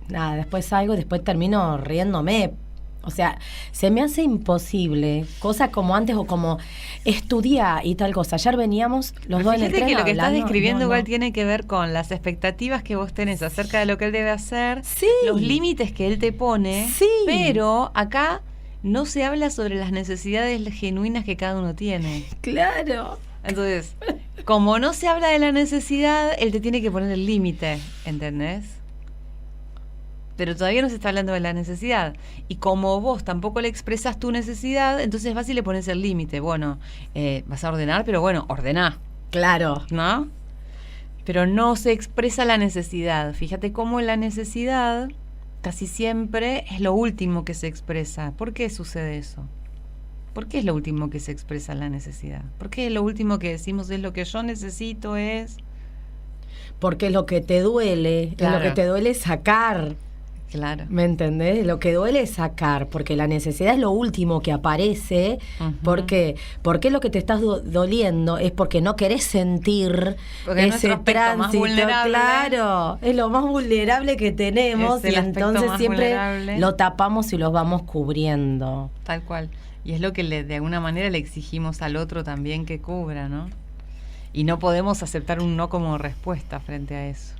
nada, después salgo, después termino riéndome. O sea, se me hace imposible, cosas como antes o como estudiar y tal cosa. Ayer veníamos los dos en el tren que lo que estás describiendo no. igual tiene que ver con las expectativas que vos tenés acerca de lo que él debe hacer, sí, los límites que él te pone, sí, pero acá no se habla sobre las necesidades genuinas que cada uno tiene. Claro. Entonces, como no se habla de la necesidad, él te tiene que poner el límite, ¿entendés? Pero todavía no se está hablando de la necesidad. Y como vos tampoco le expresas tu necesidad, entonces vas y le pones el límite. Bueno, vas a ordenar, pero bueno, ordená. Claro. ¿No? Pero no se expresa la necesidad. Fíjate cómo la necesidad casi siempre es lo último que se expresa. ¿Por qué sucede eso? ¿Por qué es lo último que se expresa la necesidad? ¿Por qué lo último que decimos es lo que yo necesito es? Porque lo que te duele, claro, lo que te duele es sacar. Claro. ¿Me entendés? Lo que duele es sacar, porque la necesidad es lo último que aparece. Porque lo que te estás doliendo es porque no querés sentir porque ese tránsito. Más vulnerable. Claro, es lo más vulnerable que tenemos y entonces siempre vulnerable. lo tapamos y los vamos cubriendo. Tal cual. Y es lo que de alguna manera le exigimos al otro también que cubra, ¿no? Y no podemos aceptar un no como respuesta frente a eso.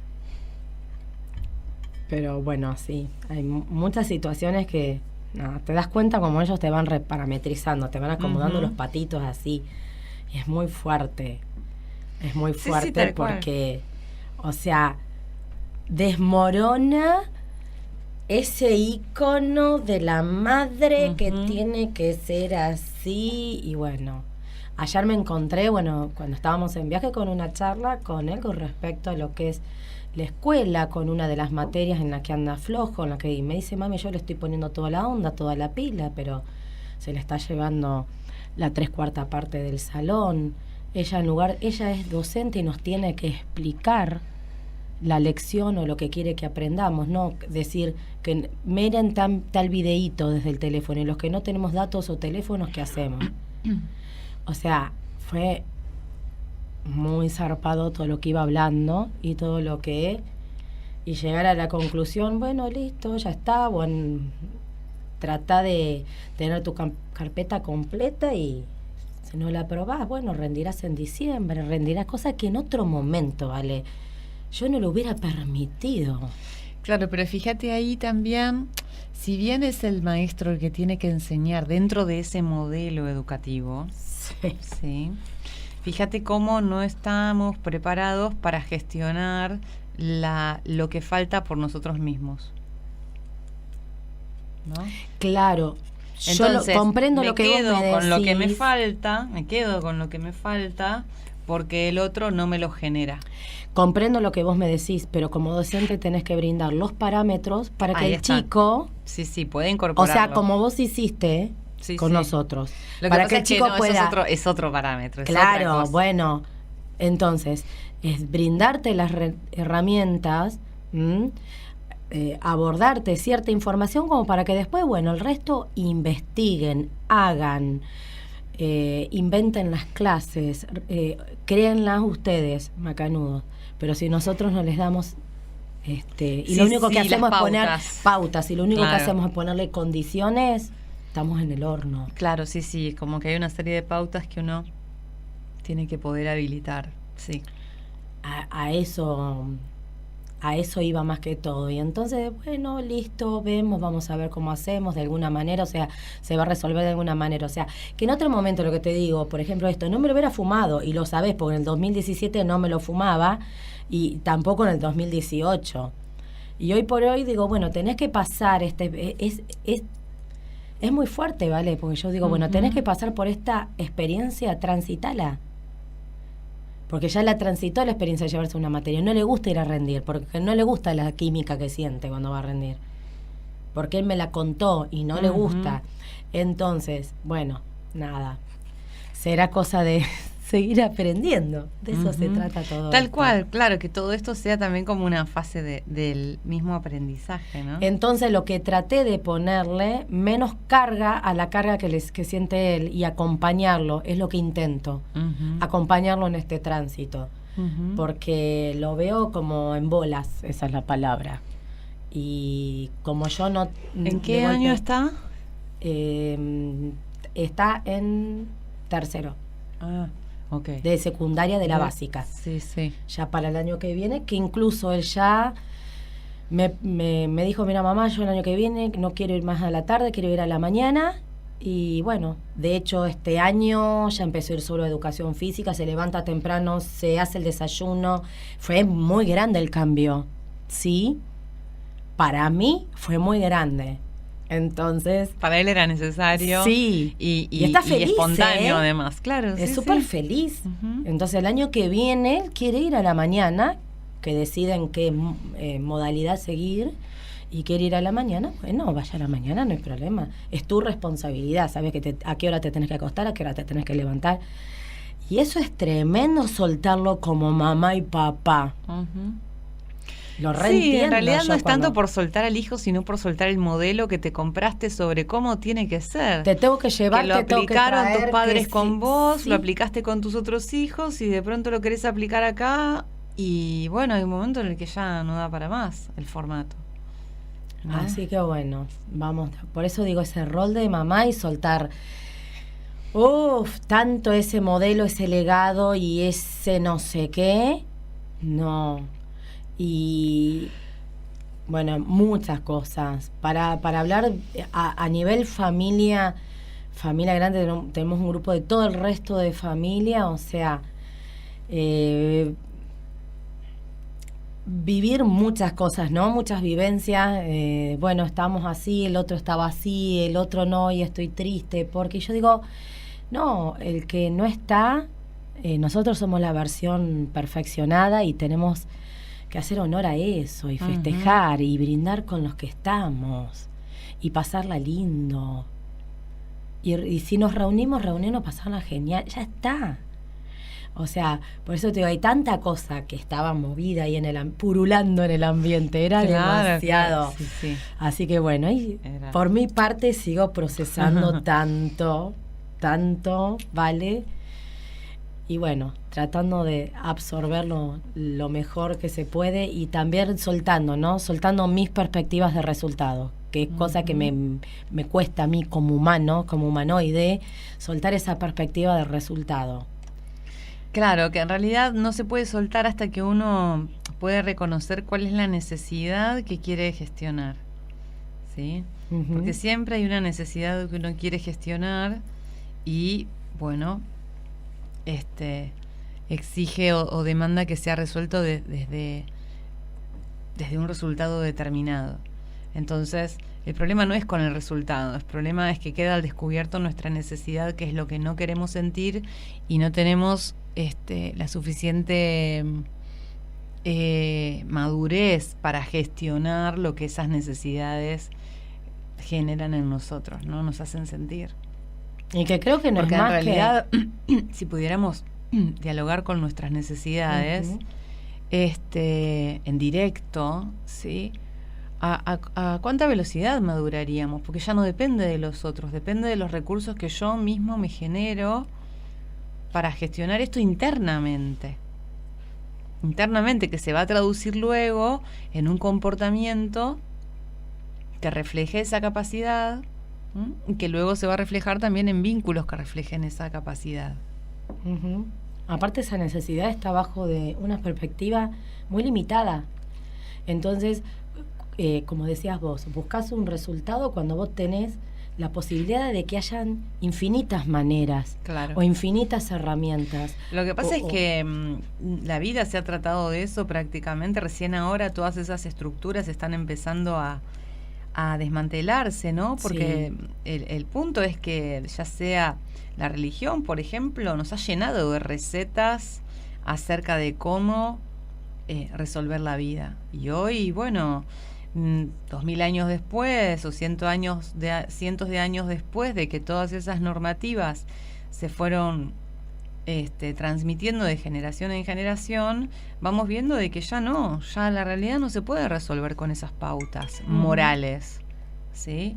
Pero bueno, sí, hay muchas situaciones que te das cuenta como ellos te van reparametrizando, te van acomodando los patitos así. Y es muy fuerte. Es muy fuerte porque, o sea, desmorona ese ícono de la madre que tiene que ser así. Y bueno, ayer me encontré, cuando estábamos en viaje, con una charla con él con respecto a lo que es la escuela, con una de las materias en la que anda flojo, en la que me dice, mami, yo le estoy poniendo toda la onda, toda la pila, pero se le está llevando la 3/4 parte del salón. Ella es docente y nos tiene que explicar la lección o lo que quiere que aprendamos, no decir que miren tal videíto desde el teléfono, y los que no tenemos datos o teléfonos, ¿qué hacemos? O sea, fue muy zarpado todo lo que iba hablando y todo lo que... Y llegar a la conclusión, bueno, listo, ya está, bueno, trata de tener tu carpeta completa y si no la aprobás, bueno, rendirás en diciembre, rendirás, cosas que en otro momento, ¿vale? Yo no lo hubiera permitido. Claro, pero fíjate ahí también, si bien es el maestro el que tiene que enseñar dentro de ese modelo educativo, sí, fíjate cómo no estamos preparados para gestionar lo que falta por nosotros mismos, ¿no? Claro. Entonces, yo comprendo lo que vos me decís. Con lo que me falta, me quedo con lo que me falta porque el otro no me lo genera. Comprendo lo que vos me decís, pero como docente tenés que brindar los parámetros para que el chico... Sí, puede incorporarlo. O sea, como vos hiciste con nosotros. Lo para que que el chico pueda... es otro parámetro. Claro, bueno. Entonces, es brindarte las herramientas, abordarte cierta información como para que después, bueno, el resto investiguen, hagan, inventen las clases, créenlas ustedes, macanudos. Pero si nosotros no les damos lo único que hacemos es poner pautas, y lo único que hacemos es ponerle condiciones, estamos en el horno. Claro, sí, como que hay una serie de pautas que uno tiene que poder habilitar, sí. A eso iba más que todo. Y entonces, bueno, listo, vamos a ver cómo hacemos de alguna manera, o sea, se va a resolver de alguna manera. O sea, que en otro momento, lo que te digo, por ejemplo, esto, no me lo hubiera fumado, y lo sabés, porque en el 2017 no me lo fumaba, y tampoco en el 2018. Y hoy por hoy digo, bueno, tenés que pasar, es muy fuerte, ¿vale? Porque yo digo, bueno, tenés que pasar por esta experiencia, transitala. Porque ya la transitó la experiencia de llevarse una materia. No le gusta ir a rendir, porque no le gusta la química que siente cuando va a rendir. Porque él me la contó y no le gusta. Entonces, bueno, nada. Será cosa de seguir aprendiendo. De eso se trata todo. Tal cual, claro, que todo esto sea también como una fase del mismo aprendizaje, ¿no? Entonces lo que traté de ponerle menos carga a la carga que siente él y acompañarlo, es lo que intento, acompañarlo en este tránsito, porque lo veo como en bolas, esa es la palabra. Y como yo no... ¿En qué año está? Está en tercero. Okay. De secundaria de la básica. Sí. Ya para el año que viene, que incluso él ya me dijo, mira mamá, yo el año que viene no quiero ir más a la tarde, quiero ir a la mañana. Y bueno, de hecho este año ya empezó a ir solo a educación física, se levanta temprano, se hace el desayuno. Fue muy grande el cambio, ¿sí? Para mí fue muy grande. Entonces, para él era necesario. Sí. Y está feliz, y espontáneo, además, claro. Es súper feliz. Entonces, el año que viene él quiere ir a la mañana, que deciden qué modalidad seguir, y quiere ir a la mañana. Bueno, vaya a la mañana, no hay problema. Es tu responsabilidad, sabes que a qué hora te tenés que acostar, a qué hora te tenés que levantar. Y eso es tremendo, soltarlo como mamá y papá. Lo reentiendo. Sí, en realidad no es tanto por soltar al hijo, sino por soltar el modelo que te compraste sobre cómo tiene que ser. Te tengo que llevar, que lo aplicaron tus padres con vos, sí. Lo aplicaste con tus otros hijos y de pronto lo querés aplicar acá y bueno, hay un momento en el que ya no da para más el formato, ¿no? Así que bueno, vamos, por eso digo ese rol de mamá y soltar Uf, tanto ese modelo, ese legado y ese no sé qué. No. Y bueno, muchas cosas. Para hablar a nivel familia grande, tenemos un grupo de todo el resto de familia, o sea, vivir muchas cosas, ¿no? Muchas vivencias. Bueno, estamos así, el otro estaba así, el otro no, y estoy triste. Porque yo digo, no, el que no está, nosotros somos la versión perfeccionada y tenemos que hacer honor a eso y festejar y brindar con los que estamos y pasarla lindo. Y si nos reunimos, pasarla genial, ya está. O sea, por eso te digo, hay tanta cosa que estaba movida y purulando en el ambiente, era demasiado. Sí, sí. Así que bueno, por mi parte sigo procesando tanto, ¿vale? Y bueno, tratando de absorberlo lo mejor que se puede y también soltando, ¿no? Soltando mis perspectivas de resultado, que es cosa que me cuesta a mí como humano, como humanoide, soltar esa perspectiva de resultado. Claro, que en realidad no se puede soltar hasta que uno puede reconocer cuál es la necesidad que quiere gestionar, ¿sí? Porque siempre hay una necesidad que uno quiere gestionar y, bueno, exige o demanda que sea resuelto desde un resultado determinado. Entonces, el problema no es con el resultado, el problema es que queda al descubierto nuestra necesidad, que es lo que no queremos sentir, y no tenemos la suficiente madurez para gestionar lo que esas necesidades generan en nosotros, ¿no? Nos hacen sentir. Y que creo que no porque es más en realidad, si pudiéramos dialogar con nuestras necesidades en directo, ¿sí? ¿A cuánta velocidad maduraríamos? Porque ya no depende de los otros, depende de los recursos que yo mismo me genero para gestionar esto internamente, que se va a traducir luego en un comportamiento que refleje esa capacidad, y que luego se va a reflejar también en vínculos que reflejen esa capacidad. Aparte, esa necesidad está bajo de una perspectiva muy limitada. Entonces, como decías vos, buscás un resultado cuando vos tenés la posibilidad de que hayan infinitas maneras, claro, o infinitas herramientas. Lo que pasa es que la vida se ha tratado de eso prácticamente. Recién ahora todas esas estructuras están empezando a desmantelarse, ¿no? Porque el punto es que ya sea la religión, por ejemplo, nos ha llenado de recetas acerca de cómo resolver la vida. Y hoy, bueno, 2000 años después o cientos de años después de que todas esas normativas se fueron transmitiendo de generación en generación, vamos viendo de que ya la realidad no se puede resolver con esas pautas morales, ¿sí?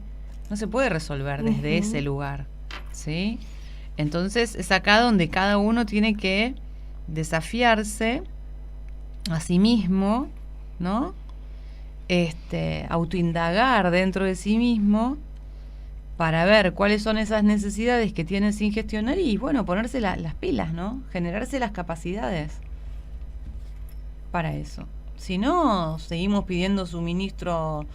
No se puede resolver desde ese lugar, ¿sí? Entonces es acá donde cada uno tiene que desafiarse a sí mismo, ¿no? Autoindagar dentro de sí mismo para ver cuáles son esas necesidades que tienen sin gestionar y, bueno, ponerse las pilas, ¿no? Generarse las capacidades para eso. Si no, seguimos pidiendo suministro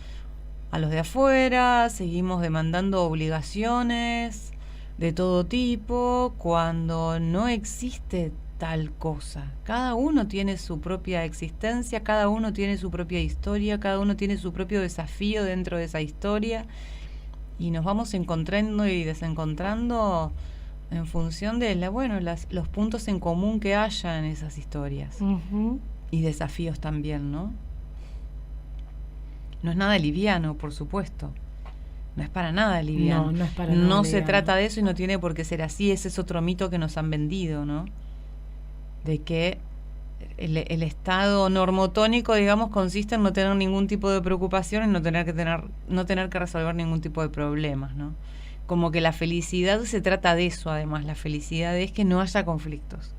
a los de afuera, seguimos demandando obligaciones de todo tipo, cuando no existe tal cosa. Cada uno tiene su propia existencia, cada uno tiene su propia historia, cada uno tiene su propio desafío dentro de esa historia, y nos vamos encontrando y desencontrando en función de los puntos en común que haya en esas historias y desafíos también, ¿no? No es nada liviano, por supuesto. No es para nada liviano. No es para nada No liviano. se trata de eso y no tiene por qué ser así. Ese es otro mito que nos han vendido, ¿no? De que el estado normotónico, digamos, consiste en no tener ningún tipo de preocupación, en no tener que resolver ningún tipo de problemas, ¿no? Como que la felicidad se trata de eso. Además, la felicidad es que no haya conflictos,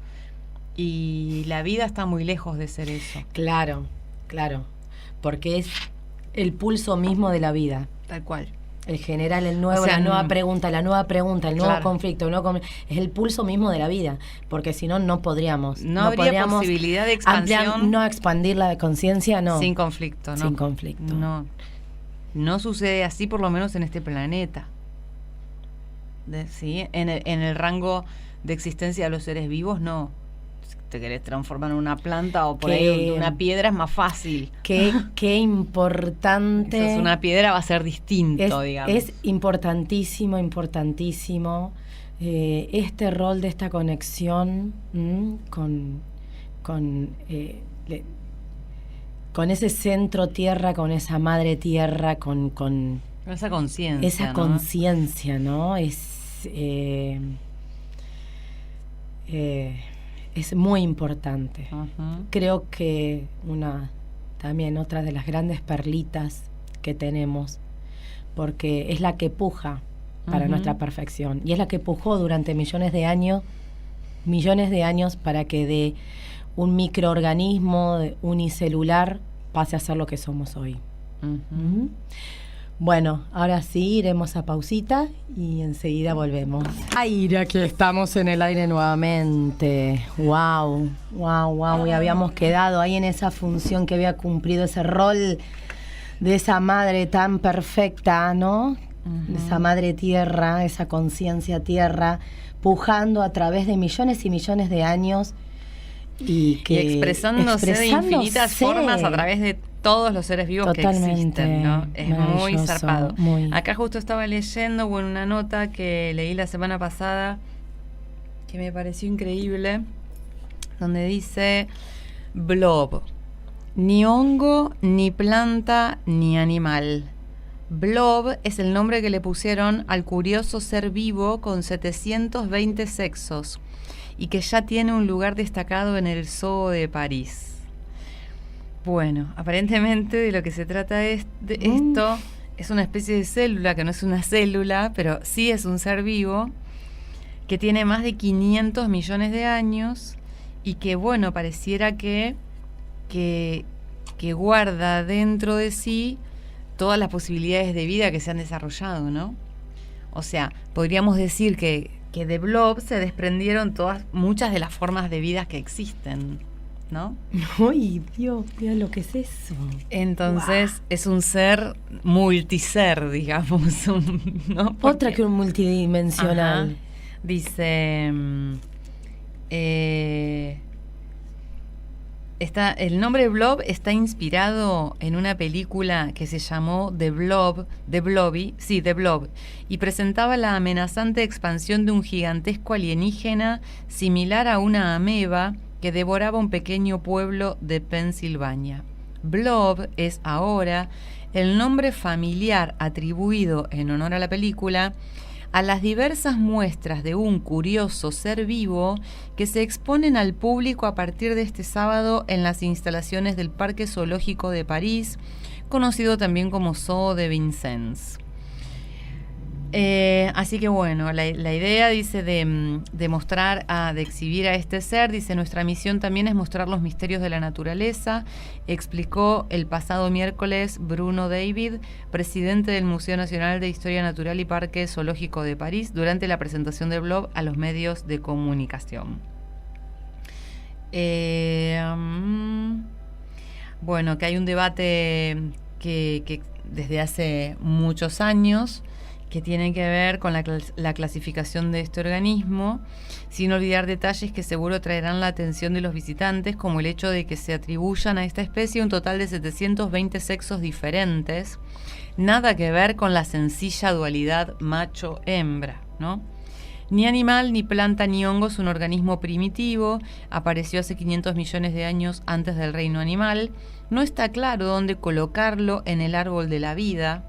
y la vida está muy lejos de ser eso. Claro, porque es el pulso mismo de la vida. Tal cual. El general, el nuevo, O sea, la nueva pregunta, el nuevo claro. conflicto, es el pulso mismo de la vida, porque si no, no podríamos. No habría podríamos posibilidad de expansión no expandir la conciencia, no. sin conflicto, ¿no? Sin conflicto. No sucede así, por lo menos en este planeta. ¿Sí? En el rango de existencia de los seres vivos, no. Si te querés transformar en una planta o por ahí una piedra, es más fácil. Qué importante. Eso es una piedra, va a ser distinto, digamos. Es importantísimo, importantísimo este rol de esta conexión con ese centro tierra, con esa madre tierra, con esa conciencia. Esa conciencia, ¿no? Es muy importante. Uh-huh. Creo que también otra de las grandes perlitas que tenemos, porque es la que puja para nuestra perfección, y es la que pujó durante millones de años para que de un microorganismo unicelular pase a ser lo que somos hoy. Uh-huh. Bueno, ahora sí iremos a pausita y enseguida volvemos. Aire, aquí estamos en el aire nuevamente. Wow. Y habíamos quedado ahí en esa función que había cumplido, ese rol de esa madre tan perfecta, ¿no? Uh-huh. Esa madre tierra, esa conciencia tierra, pujando a través de millones y millones de años y expresándose de infinitas formas a través de todos los seres vivos que existen, ¿no? Es muy zarpado. Acá justo estaba leyendo una nota que leí la semana pasada que me pareció increíble, donde dice: blob, ni hongo, ni planta, ni animal. Blob es el nombre que le pusieron al curioso ser vivo con 720 sexos y que ya tiene un lugar destacado en el Zoo de París. Bueno, aparentemente de lo que se trata esto es una especie de célula, que no es una célula, pero sí es un ser vivo, que tiene más de 500 millones de años y que, bueno, pareciera que guarda dentro de sí todas las posibilidades de vida que se han desarrollado, ¿no? O sea, podríamos decir que de Blob se desprendieron muchas de las formas de vida que existen, ¿no? ¡Ay, Dios! Mira lo que es eso. Entonces, es un ser multiser, digamos, ¿no? Otra que un multidimensional. Ajá. Dice... el nombre Blob está inspirado en una película que se llamó The Blob, y presentaba la amenazante expansión de un gigantesco alienígena similar a una ameba que devoraba un pequeño pueblo de Pensilvania. Blob es ahora el nombre familiar atribuido en honor a la película a las diversas muestras de un curioso ser vivo que se exponen al público a partir de este sábado en las instalaciones del Parque Zoológico de París, conocido también como Zoo de Vincennes. Así que bueno, la idea, dice, de mostrar, de exhibir a este ser, dice: nuestra misión también es mostrar los misterios de la naturaleza, explicó el pasado miércoles Bruno David, presidente del Museo Nacional de Historia Natural y Parque Zoológico de París, durante la presentación de Blob a los medios de comunicación. Bueno, que hay un debate que desde hace muchos años, que tiene que ver con la clasificación de este organismo, sin olvidar detalles que seguro traerán la atención de los visitantes, como el hecho de que se atribuyan a esta especie un total de 720 sexos diferentes, nada que ver con la sencilla dualidad macho-hembra, ¿no? Ni animal, ni planta, ni hongo es un organismo primitivo, apareció hace 500 millones de años antes del reino animal, no está claro dónde colocarlo en el árbol de la vida,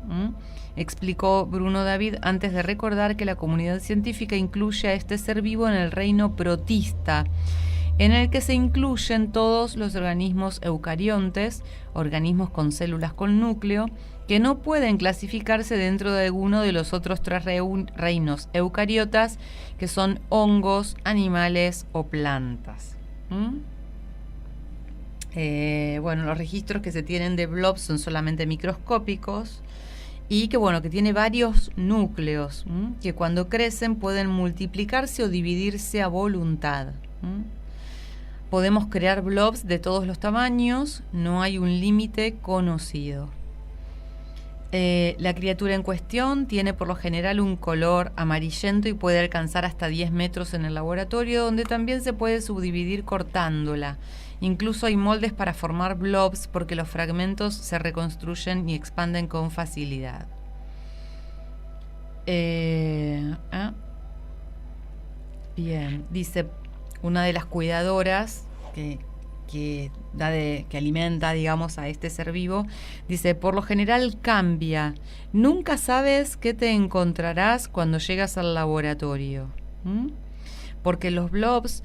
explicó Bruno David, antes de recordar que la comunidad científica incluye a este ser vivo en el reino protista, en el que se incluyen todos los organismos eucariontes, organismos con células con núcleo, que no pueden clasificarse dentro de alguno de los otros tres reinos eucariotas, que son hongos, animales o plantas. Bueno, los registros que se tienen de Blob son solamente microscópicos, y que bueno, que tiene varios núcleos, que cuando crecen pueden multiplicarse o dividirse a voluntad. Podemos crear blobs de todos los tamaños, no hay un límite conocido. La criatura en cuestión tiene por lo general un color amarillento y puede alcanzar hasta 10 metros en el laboratorio, donde también se puede subdividir cortándola. Incluso hay moldes para formar blobs porque los fragmentos se reconstruyen y expanden con facilidad. Bien, dice una de las cuidadoras que alimenta, digamos, a este ser vivo, dice, por lo general cambia. Nunca sabes qué te encontrarás cuando llegas al laboratorio. Porque los blobs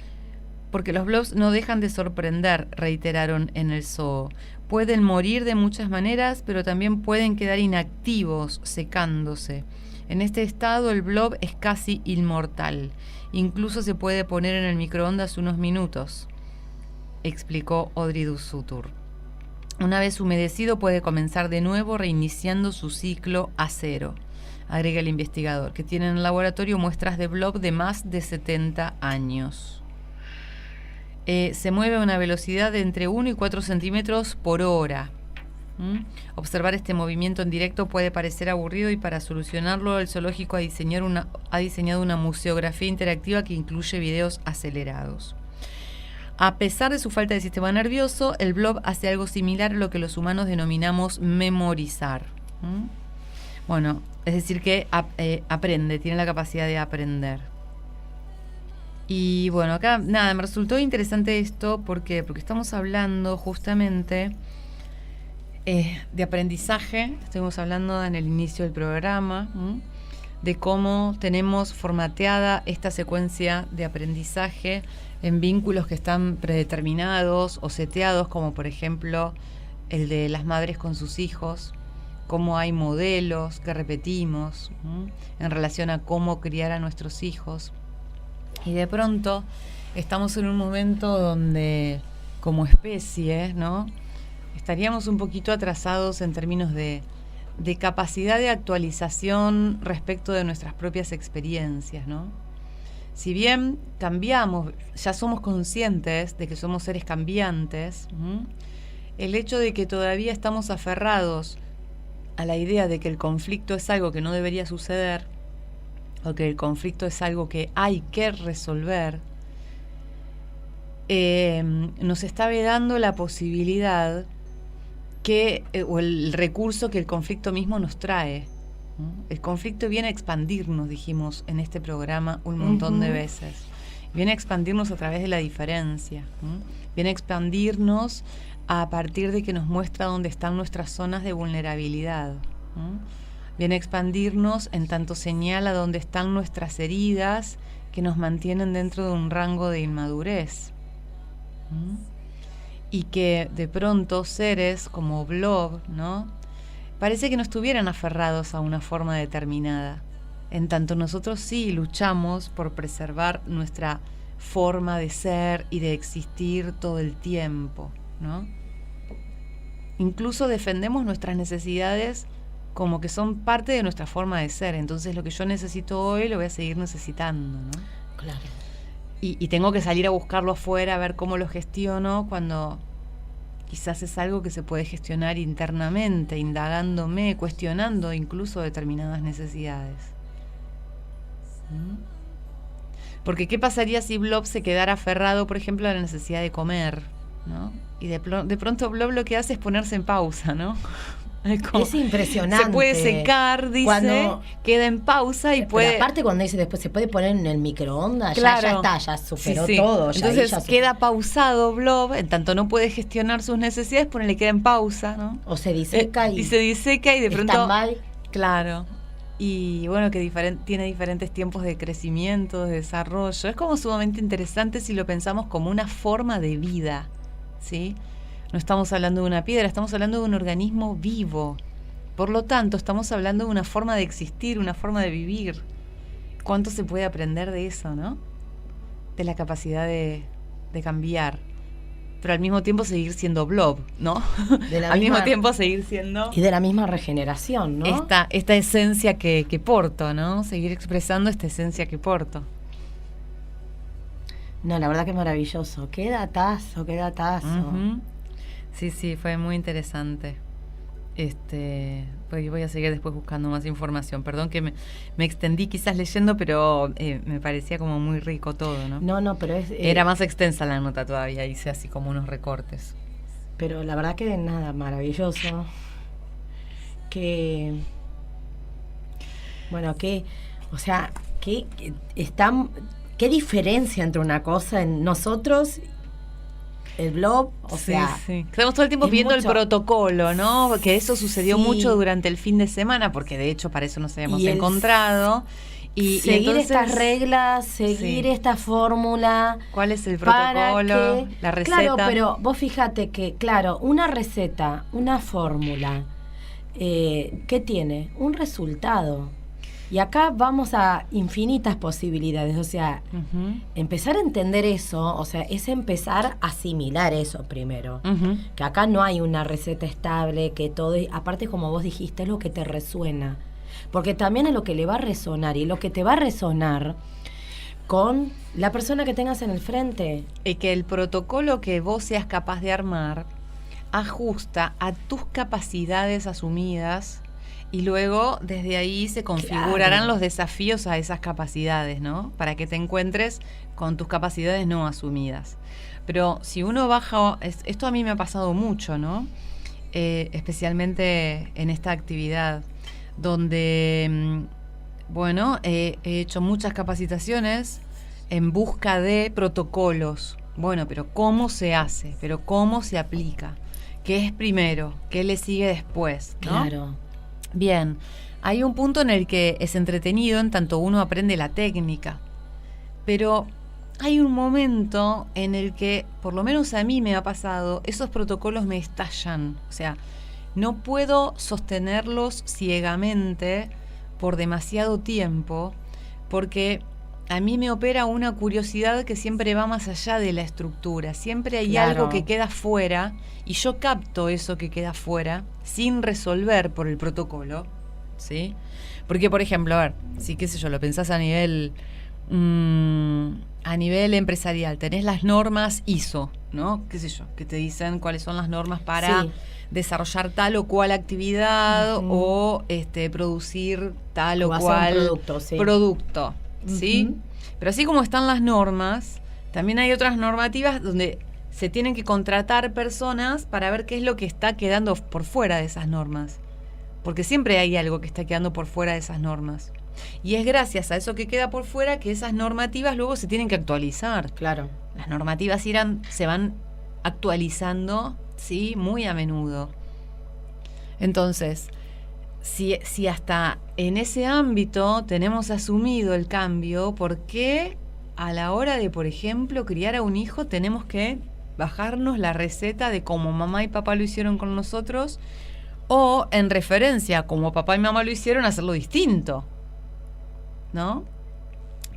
no dejan de sorprender, reiteraron en el zoo. Pueden morir de muchas maneras, pero también pueden quedar inactivos, secándose. En este estado el blob es casi inmortal. Incluso se puede poner en el microondas unos minutos, explicó Audrey Dusutur. Una vez humedecido puede comenzar de nuevo reiniciando su ciclo a cero, agrega el investigador, que tiene en el laboratorio muestras de blob de más de 70 años. Se mueve a una velocidad de entre 1 y 4 centímetros por hora. Observar este movimiento en directo puede parecer aburrido y para solucionarlo el zoológico ha diseñado una museografía interactiva que incluye videos acelerados. A pesar de su falta de sistema nervioso, el blob hace algo similar a lo que los humanos denominamos memorizar. Bueno, es decir que aprende, tiene la capacidad de aprender. Y bueno, acá nada, me resultó interesante esto porque estamos hablando justamente de aprendizaje. Estuvimos hablando en el inicio del programa de cómo tenemos formateada esta secuencia de aprendizaje en vínculos que están predeterminados o seteados, como por ejemplo el de las madres con sus hijos, cómo hay modelos que repetimos en relación a cómo criar a nuestros hijos. Y de pronto estamos en un momento donde, como especie, ¿no?, estaríamos un poquito atrasados en términos de capacidad de actualización respecto de nuestras propias experiencias, ¿no? Si bien cambiamos, ya somos conscientes de que somos seres cambiantes, el hecho de que todavía estamos aferrados a la idea de que el conflicto es algo que no debería suceder, o que el conflicto es algo que hay que resolver, nos está vedando la posibilidad o el recurso que el conflicto mismo nos trae. El conflicto viene a expandirnos, dijimos en este programa un montón de veces. Viene a expandirnos a través de la diferencia. Viene a expandirnos a partir de que nos muestra dónde están nuestras zonas de vulnerabilidad. Viene a expandirnos en tanto señala dónde están nuestras heridas que nos mantienen dentro de un rango de inmadurez. Y que de pronto seres como Blob, ¿no?, parece que no estuvieran aferrados a una forma determinada. En tanto nosotros sí luchamos por preservar nuestra forma de ser y de existir todo el tiempo, ¿no? Incluso defendemos nuestras necesidades como que son parte de nuestra forma de ser. Entonces lo que yo necesito hoy lo voy a seguir necesitando, ¿no? Claro. Y tengo que salir a buscarlo afuera, a ver cómo lo gestiono, cuando quizás es algo que se puede gestionar internamente, indagándome, cuestionando incluso determinadas necesidades. Porque ¿qué pasaría si Blob se quedara aferrado, por ejemplo, a la necesidad de comer, ¿no? Y de pronto Blob lo que hace es ponerse en pausa, ¿no? Es impresionante. Se puede secar, dice, cuando queda en pausa y puede... Pero aparte cuando dice después se puede poner en el microondas, claro, ya está, ya superó sí. todo. Entonces queda pausado Blob, en tanto no puede gestionar sus necesidades, le queda en pausa, ¿no? O se diseca y se diseca y de pronto... Está mal. Claro. Y bueno, que tiene diferentes tiempos de crecimiento, de desarrollo. Es como sumamente interesante si lo pensamos como una forma de vida, ¿sí? No estamos hablando de una piedra, estamos hablando de un organismo vivo. Por lo tanto, estamos hablando de una forma de existir, una forma de vivir. ¿Cuánto se puede aprender de eso, no? De la capacidad de cambiar, pero al mismo tiempo seguir siendo blob, ¿no? De al mismo tiempo seguir siendo... Y de la misma regeneración, ¿no? Esta esencia que porto, ¿no? Seguir expresando esta esencia que porto. No, la verdad que maravilloso. Qué datazo, qué datazo. Uh-huh. Sí, fue muy interesante. Pues voy a seguir después buscando más información. Perdón que me extendí quizás leyendo, pero me parecía como muy rico todo, ¿no? No, pero era más extensa la nota todavía, hice así como unos recortes. Pero la verdad que nada, maravilloso. ¿Qué diferencia entre una cosa en nosotros, el blog? Sí. Estamos todo el tiempo viendo el protocolo, ¿no? Que eso sucedió mucho durante el fin de semana, porque de hecho para eso nos habíamos encontrado. Y seguir entonces, estas reglas, seguir esta fórmula. ¿Cuál es el protocolo? La receta. Claro, pero vos fíjate que, una receta, una fórmula, ¿qué tiene? Un resultado. Y acá vamos a infinitas posibilidades, empezar a entender eso, es empezar a asimilar eso primero. Que acá no hay una receta estable, que todo, aparte como vos dijiste, es lo que te resuena. Porque también es lo que le va a resonar, y lo que te va a resonar con la persona que tengas en el frente. Y que el protocolo que vos seas capaz de armar ajusta a tus capacidades asumidas, y luego desde ahí se configurarán los desafíos a esas capacidades, ¿no? Para que te encuentres con tus capacidades no asumidas. Pero si uno baja, esto a mí me ha pasado mucho, ¿no? Especialmente en esta actividad, donde, he hecho muchas capacitaciones en busca de protocolos. Bueno, pero ¿cómo se hace? ¿Pero cómo se aplica? ¿Qué es primero? ¿Qué le sigue después? ¿No? Claro. Bien, hay un punto en el que es entretenido en tanto uno aprende la técnica, pero hay un momento en el que, por lo menos a mí me ha pasado, esos protocolos me estallan. No puedo sostenerlos ciegamente por demasiado tiempo, porque a mí me opera una curiosidad que siempre va más allá de la estructura. Siempre hay algo que queda fuera, y yo capto eso que queda fuera sin resolver por el protocolo, ¿sí? Porque, por ejemplo, lo pensás a nivel empresarial, tenés las normas ISO, ¿no? Que te dicen cuáles son las normas para desarrollar tal o cual actividad, o producir tal o cual producto, ¿sí? Pero así como están las normas, también hay otras normativas donde se tienen que contratar personas para ver qué es lo que está quedando por fuera de esas normas. Porque siempre hay algo que está quedando por fuera de esas normas. Y es gracias a eso que queda por fuera que esas normativas luego se tienen que actualizar. Claro. Las normativas se van actualizando, ¿sí? Muy a menudo. Entonces, si hasta en ese ámbito tenemos asumido el cambio, ¿por qué a la hora de, por ejemplo, criar a un hijo tenemos que bajarnos la receta de cómo mamá y papá lo hicieron con nosotros, o en referencia a cómo papá y mamá lo hicieron, hacerlo distinto? ¿No?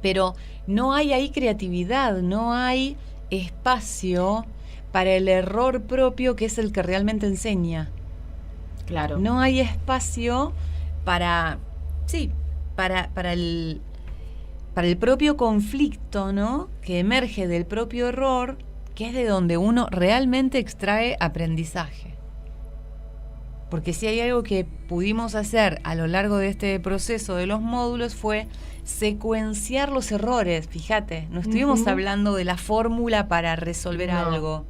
Pero no hay ahí creatividad, no hay espacio para el error propio, que es el que realmente enseña. Claro. No hay espacio para el propio conflicto, ¿no? Que emerge del propio error, que es de donde uno realmente extrae aprendizaje. Porque si hay algo que pudimos hacer a lo largo de este proceso de los módulos fue secuenciar los errores. Fíjate, no estuvimos hablando de la fórmula para resolver algo,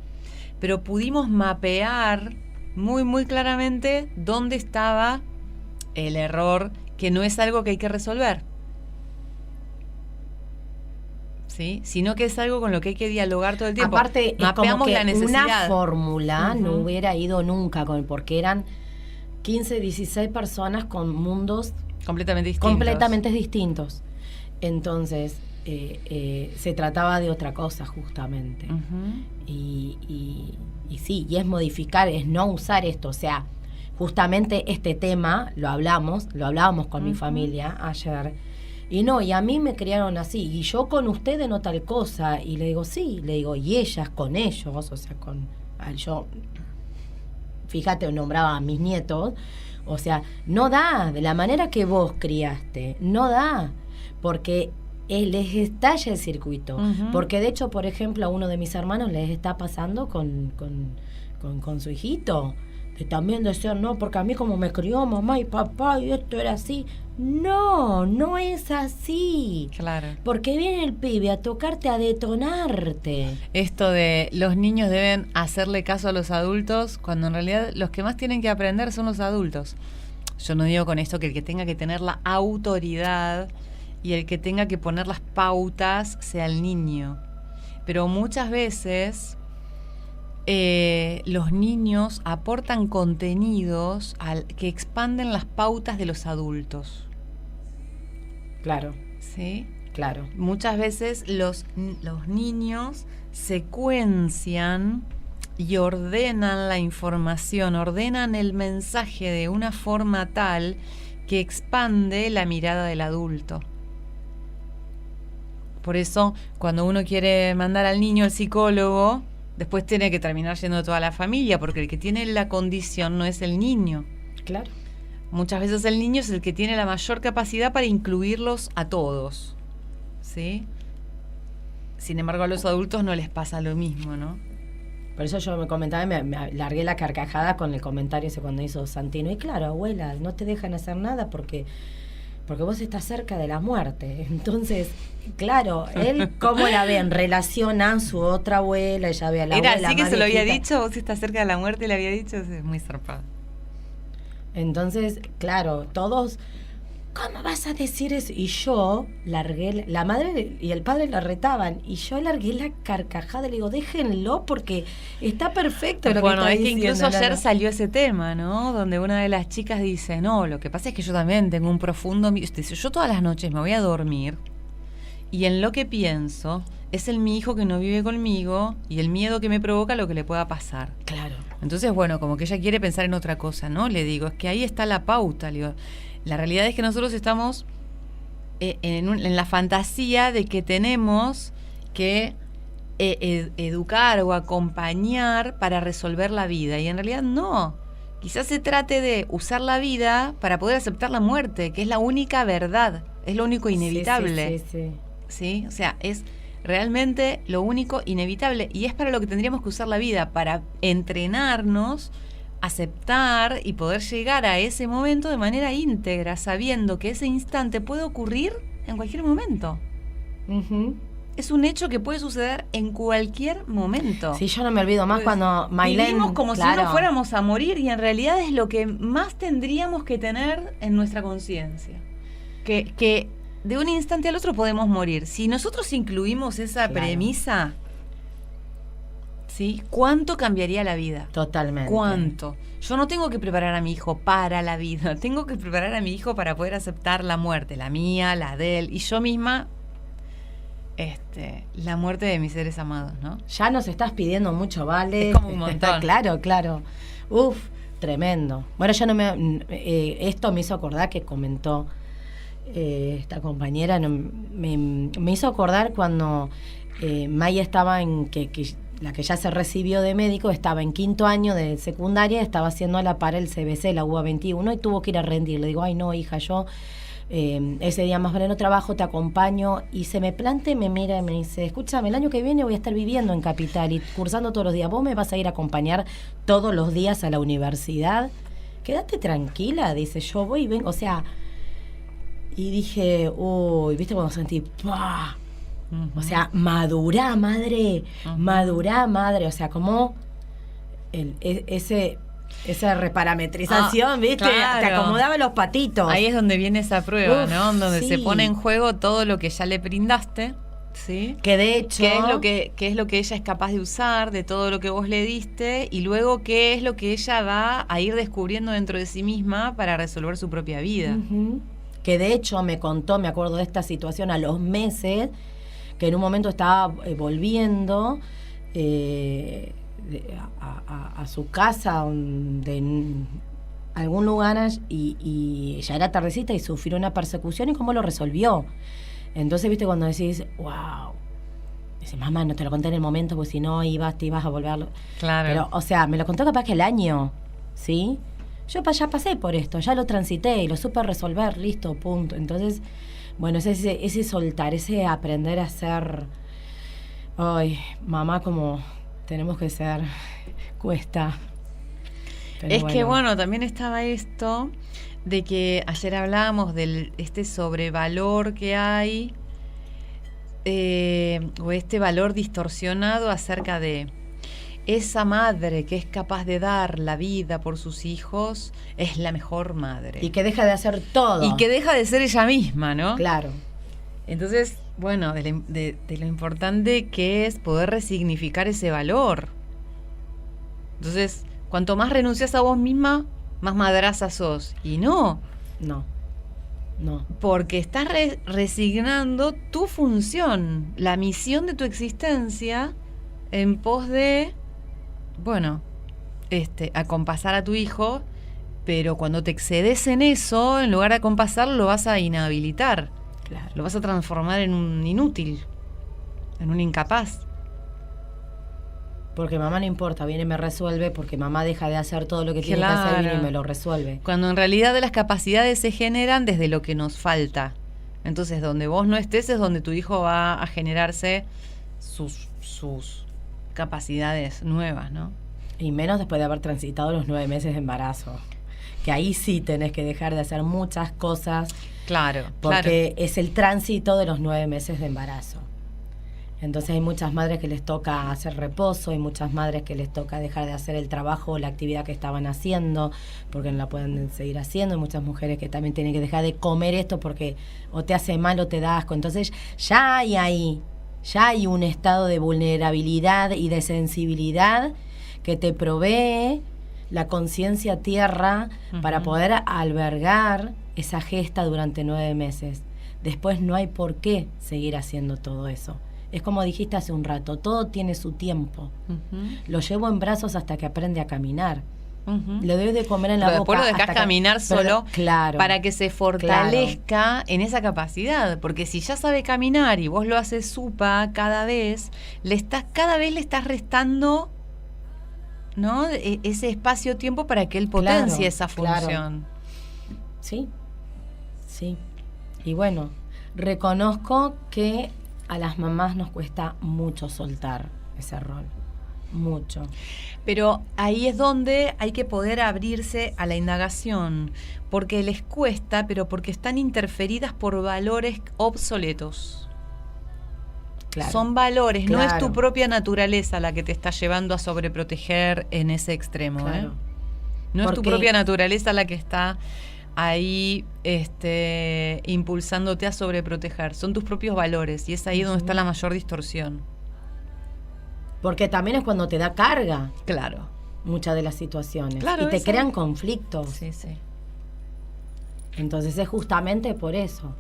pero pudimos mapear muy, muy claramente dónde estaba el error, que no es algo que hay que resolver, ¿sí? Sino que es algo con lo que hay que dialogar todo el tiempo. Aparte, mapeamos como que la necesidad. Una fórmula no hubiera ido nunca, porque eran 15, 16 personas con mundos completamente distintos. Entonces, se trataba de otra cosa, justamente. Y sí, y es modificar, es no usar esto. Justamente este tema lo hablábamos con mi familia ayer, Y no, y a mí me criaron así, y yo con ustedes no tal cosa. Y le digo, sí, le digo, y ellas con ellos, o sea, yo, fíjate, nombraba a mis nietos, o sea, no da, de la manera que vos criaste, no da, porque les estalla el circuito. Ujú. Porque de hecho, por ejemplo, a uno de mis hermanos les está pasando con su hijito, que también decían, no, porque a mí como me crió mamá y papá y esto era así. No, no es así. Claro. Porque viene el pibe a tocarte, a detonarte. Esto de los niños deben hacerle caso a los adultos, cuando en realidad los que más tienen que aprender son los adultos. Yo no digo con esto que el que tenga que tener la autoridad y el que tenga que poner las pautas sea el niño. Pero muchas veces los niños aportan contenidos que expanden las pautas de los adultos. Claro, ¿Sí? claro. Muchas veces los niños secuencian y ordenan la información, ordenan el mensaje de una forma tal que expande la mirada del adulto. Por eso, cuando uno quiere mandar al niño al psicólogo, después tiene que terminar yendo toda la familia, porque el que tiene la condición no es el niño. Claro. Muchas veces el niño es el que tiene la mayor capacidad para incluirlos a todos, ¿sí? Sin embargo, a los adultos no les pasa lo mismo, ¿no? Por eso yo me comentaba, me largué la carcajada con el comentario ese cuando hizo Santino. Y claro, abuela, no te dejan hacer nada porque vos estás cerca de la muerte. Entonces, claro, él cómo la ve en relación a su otra abuela, ella ve a la Era abuela así que más se lo había viejita. dicho, vos estás cerca de la muerte, le había dicho, es muy zarpado. Entonces, claro, todos, ¿cómo vas a decir eso? Y yo largué, la madre y el padre la retaban, y yo largué la carcajada, le digo, déjenlo porque está perfecto lo Bueno, que está es que diciendo. incluso ayer Nana. salió ese tema, ¿no? Donde una de las chicas dice, no, lo que pasa es que yo también tengo un profundo... Dice, yo todas las noches me voy a dormir y en lo que pienso es en mi hijo que no vive conmigo y el miedo que me provoca lo que le pueda pasar. Claro. Entonces, bueno, como que ella quiere pensar en otra cosa, ¿no? Le digo, es que ahí está la pauta. Le digo, la realidad es que nosotros estamos en la fantasía de que tenemos que educar o acompañar para resolver la vida. Y en realidad no. Quizás se trate de usar la vida para poder aceptar la muerte, que es la única verdad, es lo único inevitable. Sí. ¿Sí? O sea, es realmente lo único inevitable y es para lo que tendríamos que usar la vida, para entrenarnos, aceptar y poder llegar a ese momento de manera íntegra, sabiendo que ese instante puede ocurrir en cualquier momento. Uh-huh. Es un hecho que puede suceder en cualquier momento. Sí, yo no me olvido más Pues, cuando Maylene... vivimos como claro, si no fuéramos a morir y en realidad es lo que más tendríamos que tener en nuestra conciencia. Que de un instante al otro podemos morir. Si nosotros incluimos esa Claro. premisa, ¿sí? ¿Cuánto cambiaría la vida? Totalmente. ¿Cuánto? Yo no tengo que preparar a mi hijo para la vida, tengo que preparar a mi hijo para poder aceptar la muerte, la mía, la de él, y yo misma, la muerte de mis seres amados, ¿no? Ya nos estás pidiendo mucho, ¿vale? Es como un montón. Claro. Uf, tremendo. Bueno, yo no me... esto me hizo acordar que comentó esta compañera, me hizo acordar cuando Maya estaba la que ya se recibió de médico, estaba en 5º año de secundaria, estaba haciendo a la par el CBC, la UBA 21, y tuvo que ir a rendir. Le digo, ay no, hija, yo ese día más pleno trabajo, te acompaño, y se me plantea y me mira y me dice, escúchame, el año que viene voy a estar viviendo en Capital y cursando todos los días, ¿vos me vas a ir a acompañar todos los días a la universidad? Quédate tranquila, dice, yo voy y vengo, o sea, y dije, uy, ¿viste cuando sentí, ¡pah! Uh-huh. O sea, madurá, madre, Uh-huh. madurá, madre, o sea, como esa reparametrización, ¿viste? claro. Te acomodaba los patitos. Ahí es donde viene esa prueba, Uf, ¿no? Donde sí. se pone en juego todo lo que ya le brindaste, ¿sí? Que de hecho... ¿Qué es lo que ella es capaz de usar de todo lo que vos le diste? Y luego, ¿qué es lo que ella va a ir descubriendo dentro de sí misma para resolver su propia vida? Uh-huh. Que de hecho me contó, me acuerdo de esta situación a los meses, que en un momento estaba volviendo a su casa algún lugar y ya era tardecita y sufrió una persecución y cómo lo resolvió. Entonces, viste, cuando decís, wow, dices, mamá, no te lo conté en el momento porque si no te ibas a volver. Claro. Pero, o sea, me lo contó capaz que el año, ¿sí? Yo ya pasé por esto, ya lo transité y lo supe resolver, listo, punto. Entonces, bueno, ese soltar, ese aprender a ser, ay, mamá, como tenemos que ser, cuesta. Pero es que bueno, también estaba esto de que ayer hablábamos de este sobrevalor que hay, o este valor distorsionado acerca de esa madre que es capaz de dar la vida por sus hijos, es la mejor madre. Y que deja de hacer todo. Y que deja de ser ella misma, ¿no? Claro. Entonces, bueno, de lo importante que es poder resignificar ese valor. Entonces, cuanto más renuncias a vos misma, más madraza sos. Y no. No. Porque estás resignando tu función, la misión de tu existencia en pos de, bueno, acompasar a tu hijo, pero cuando te excedes en eso, en lugar de acompasarlo, lo vas a inhabilitar. Claro. Lo vas a transformar en un inútil, en un incapaz. Porque mamá no importa, viene y me resuelve, porque mamá deja de hacer todo lo que tiene que hacer, viene y me lo resuelve. Cuando en realidad las capacidades se generan desde lo que nos falta. Entonces, donde vos no estés es donde tu hijo va a generarse sus capacidades nuevas, ¿no? Y menos después de haber transitado los 9 meses de embarazo. Que ahí sí tenés que dejar de hacer muchas cosas. Claro, porque es el tránsito de los 9 meses de embarazo. Entonces hay muchas madres que les toca hacer reposo, hay muchas madres que les toca dejar de hacer el trabajo o la actividad que estaban haciendo porque no la pueden seguir haciendo. Hay muchas mujeres que también tienen que dejar de comer esto porque o te hace mal o te da asco. Entonces ya hay un estado de vulnerabilidad y de sensibilidad que te provee la conciencia tierra para poder albergar esa gesta durante 9 meses. Después no hay por qué seguir haciendo todo eso. Es como dijiste hace un rato, todo tiene su tiempo. Lo llevo en brazos hasta que aprende a caminar. Le doy de comer en la boca. Después lo dejás caminar solo claro, para que se fortalezca en esa capacidad. Porque si ya sabe caminar y vos lo haces supa cada vez le estás restando, ¿no? Ese espacio-tiempo para que él potencie esa función. Sí. Y bueno, reconozco que a las mamás nos cuesta mucho soltar ese rol. Mucho. Pero ahí es donde hay que poder abrirse a la indagación, porque les cuesta, pero porque están interferidas por valores obsoletos. Claro. Son valores, no es tu propia naturaleza la que te está llevando a sobreproteger en ese extremo. Claro. No es tu propia naturaleza la que está ahí impulsándote a sobreproteger. Son tus propios valores y es ahí donde está la mayor distorsión. Porque también es cuando te da carga. Claro. Muchas de las situaciones. Claro, y te crean conflictos. Sí. Entonces es justamente por eso.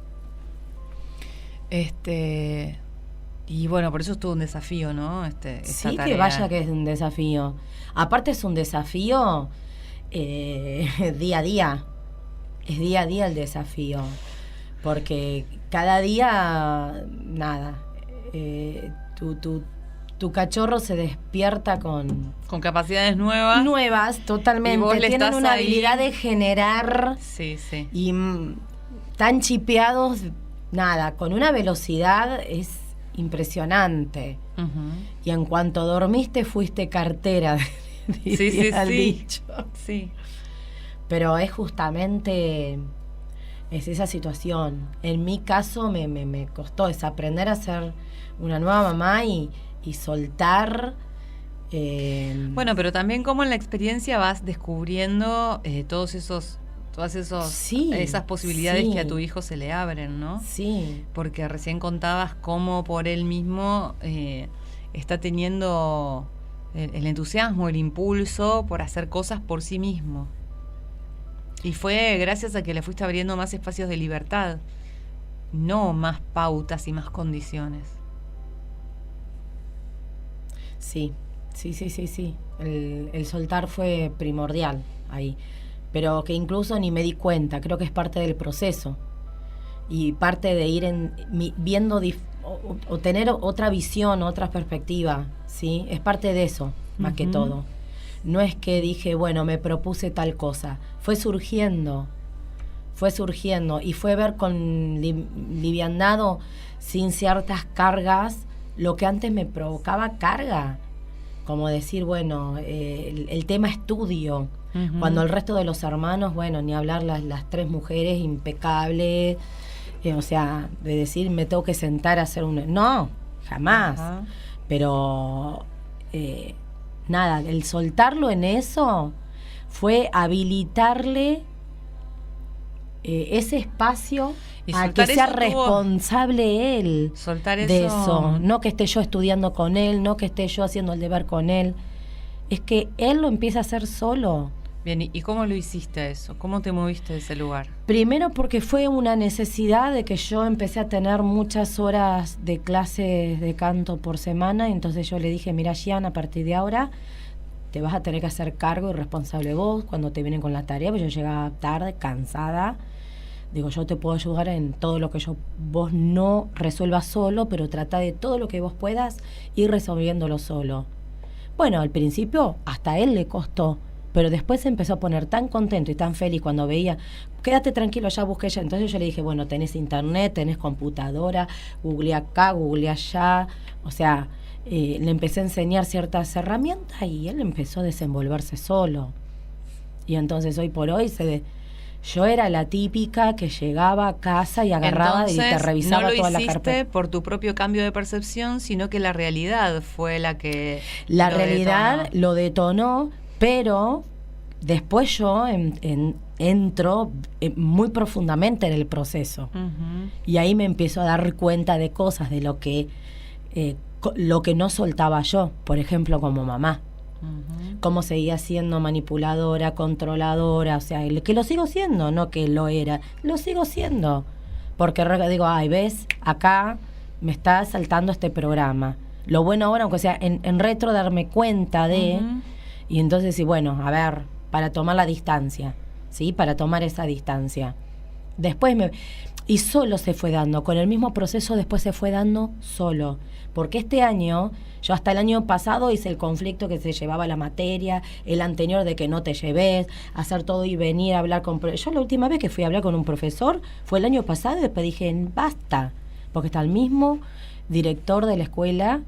Y bueno, por eso es todo un desafío, ¿no? Sí, que vaya que es un desafío. Aparte es un desafío día a día. Es día a día el desafío. Porque cada día, nada, tu cachorro se despierta con capacidades nuevas. Nuevas, totalmente. Y vos le tienen estás una ahí. habilidad de generar. Sí. Y tan chipeados, nada, con una velocidad es impresionante. Y en cuanto dormiste, fuiste cartera. Sí. Dicho. Sí. Pero es justamente esa situación. En mi caso me costó aprender a ser una nueva mamá y soltar. Bueno, pero también como en la experiencia vas descubriendo esas posibilidades que a tu hijo se le abren, ¿no? Sí. Porque recién contabas cómo por él mismo está teniendo el entusiasmo, el impulso por hacer cosas por sí mismo. Y fue gracias a que le fuiste abriendo más espacios de libertad, no más pautas y más condiciones. Sí. El soltar fue primordial ahí. pero que incluso ni me di cuenta. Creo que es parte del proceso y parte de ir viendo o tener otra visión, otra perspectiva, ¿sí? Es parte de eso, más que todo. No es que dije, bueno, me propuse tal cosa. Fue surgiendo y fue ver con liviandad, sin ciertas cargas, lo que antes me provocaba carga. Como decir, bueno, el tema estudio. Cuando el resto de los hermanos, bueno, ni hablar las 3 mujeres impecables, o sea, de decir, me tengo que sentar a hacer no, jamás. Pero nada, el soltarlo en eso fue habilitarle ese espacio a que sea responsable él de eso. No que esté yo estudiando con él, no que esté yo haciendo el deber con él. Es que él lo empieza a hacer solo. Bien, ¿y cómo lo hiciste eso? ¿Cómo te moviste de ese lugar? Primero porque fue una necesidad de que yo empecé a tener muchas horas de clases de canto por semana, y entonces yo le dije, mira, Gian, a partir de ahora te vas a tener que hacer cargo y responsable vos cuando te vienen con la tarea, porque yo llegaba tarde, cansada. Digo, yo te puedo ayudar en todo lo que vos no resuelvas solo, pero trata de todo lo que vos puedas ir resolviéndolo solo. Bueno, al principio hasta a él le costó, pero después se empezó a poner tan contento y tan feliz cuando veía, quédate tranquilo, ya busqué ya. Entonces yo le dije, bueno, tenés internet, tenés computadora, googleé acá, googleé allá. O sea, le empecé a enseñar ciertas herramientas y él empezó a desenvolverse solo. Y entonces hoy por hoy yo era la típica que llegaba a casa y agarraba y te revisaba toda la carpeta. No lo hiciste por tu propio cambio de percepción, sino que la realidad fue la que la realidad lo detonó, pero después yo entro muy profundamente en el proceso. Y ahí me empiezo a dar cuenta de cosas, de lo que no soltaba yo, por ejemplo, como mamá. Cómo seguía siendo manipuladora, controladora, o sea, que lo sigo siendo, no que lo era, lo sigo siendo. Porque digo, ay, ves, acá me está saltando este programa. Lo bueno ahora, aunque sea en retro, darme cuenta de... Y entonces, sí, bueno, a ver, para tomar la distancia, ¿sí? Para tomar esa distancia. Después y solo se fue dando, con el mismo proceso después se fue dando solo. Porque este año, yo hasta el año pasado hice el conflicto que se llevaba la materia, el anterior de que no te lleves, hacer todo y venir a hablar con... Yo la última vez que fui a hablar con un profesor fue el año pasado y después dije, basta, porque está el mismo director de la escuela,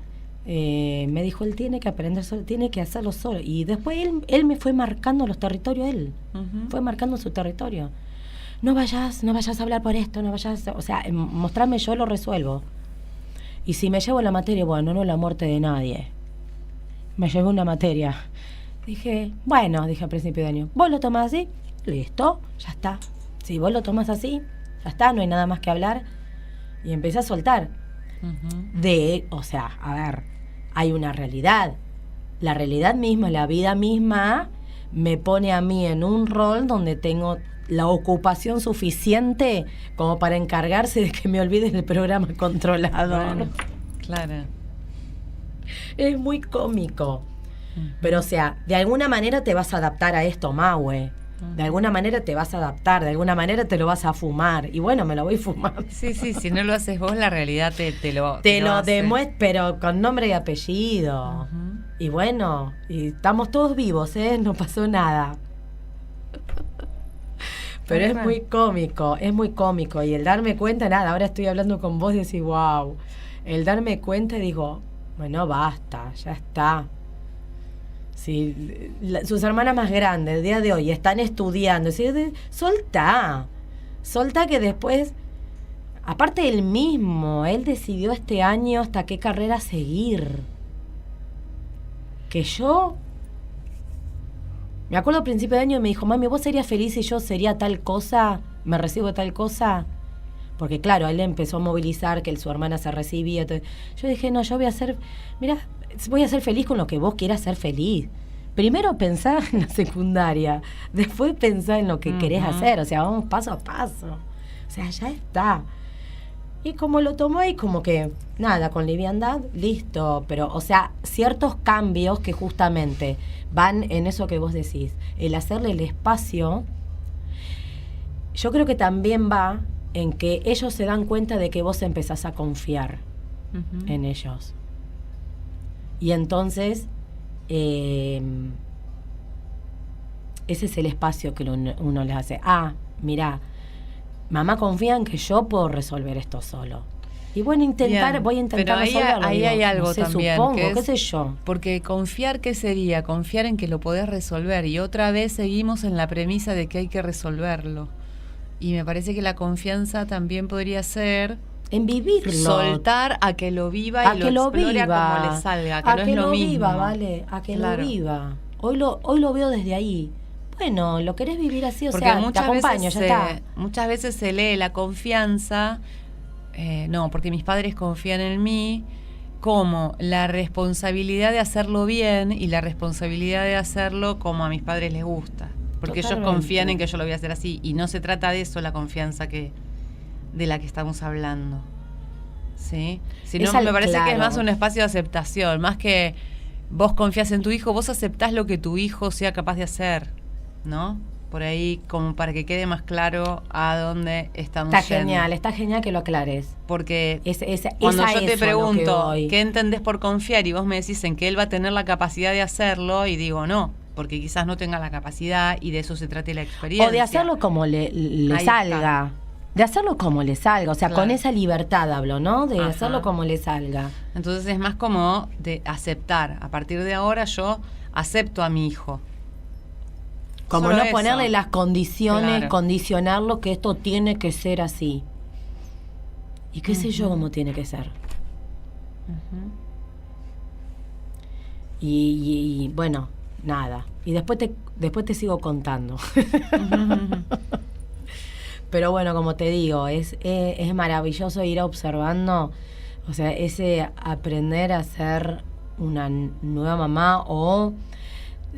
me dijo, él tiene que aprender solo, tiene que hacerlo solo. Y después él me fue marcando los territorios, fue marcando su territorio. No vayas a hablar por esto, no vayas, o sea, mostrarme, yo lo resuelvo. Y si me llevo la materia, bueno, no la muerte de nadie. Me llevé una materia. Dije al principio de año, vos lo tomás así, listo, ya está. Si vos lo tomás así, ya está, no hay nada más que hablar. Y empecé a soltar. O sea, a ver, hay una realidad. La realidad misma, la vida misma, me pone a mí en un rol donde tengo la ocupación suficiente como para encargarse de que me olviden el programa controlado. Bueno, claro. Es muy cómico. Pero, o sea, de alguna manera te vas a adaptar a esto, Mahue. De alguna manera te vas a adaptar, de alguna manera te lo vas a fumar. Y bueno, me lo voy fumando. Sí, si no lo haces vos, la realidad te lo demuestra, pero con nombre y apellido. Y bueno, y estamos todos vivos, no pasó nada. Pero es muy cómico. Y el darme cuenta, nada, ahora estoy hablando con vos y decís, wow. El darme cuenta, digo, bueno, basta, ya está. Si sus hermanas más grandes, el día de hoy, están estudiando, soltá que después, aparte él mismo, él decidió este año hasta qué carrera seguir. Que yo... Me acuerdo al principio de año me dijo, mami, ¿vos serías feliz si yo sería tal cosa? ¿Me recibo de tal cosa? Porque claro, él empezó a movilizar que su hermana se recibía. Yo dije, no, yo voy a ser feliz con lo que vos quieras ser feliz. Primero pensá en la secundaria, después pensá en lo que querés hacer. O sea, vamos paso a paso. O sea, ya está. Y como lo tomó ahí, como que, nada, con liviandad, listo. Pero, o sea, ciertos cambios que justamente van en eso que vos decís. El hacerle el espacio yo creo que también va en que ellos se dan cuenta de que vos empezás a confiar en ellos. Y entonces, ese es el espacio que uno les hace. Mirá, mamá confía en que yo puedo resolver esto solo. Y voy a intentar resolverlo. Ahí hay algo también. Supongo, qué sé yo. Porque confiar, ¿qué sería? Confiar en que lo podés resolver. Y otra vez seguimos en la premisa de que hay que resolverlo. Y me parece que la confianza también podría ser... en vivirlo. Soltar a que lo viva y lo explore a como le salga. Que no es lo mismo. Viva, ¿vale? A que lo viva. Hoy lo veo desde ahí. Bueno, lo querés vivir así, porque te acompaño, ya está. Muchas veces se lee la confianza... no, porque mis padres confían en mí, como la responsabilidad de hacerlo bien y la responsabilidad de hacerlo como a mis padres les gusta. Porque ellos confían en que yo lo voy a hacer así. Y no se trata de eso la confianza de la que estamos hablando. ¿Sí? Sino me parece que es más un espacio de aceptación. Más que vos confías en tu hijo, vos aceptás lo que tu hijo sea capaz de hacer, ¿no? Por ahí, como para que quede más claro a dónde estamos yendo. Está genial que lo aclares. Porque cuando yo te pregunto qué entendés por confiar y vos me decís en que él va a tener la capacidad de hacerlo, y digo no, porque quizás no tenga la capacidad y de eso se trate la experiencia. O de hacerlo como le salga. De hacerlo como le salga, o sea, con esa libertad hablo, ¿no? De hacerlo como le salga. Entonces es más como de aceptar. A partir de ahora yo acepto a mi hijo. Como solo no ponerle las condiciones, condicionarlo, que esto tiene que ser así. Y qué sé yo cómo tiene que ser. Y bueno, nada. Y después te sigo contando. Pero bueno, como te digo, es maravilloso ir observando, o sea, ese aprender a ser una nueva mamá o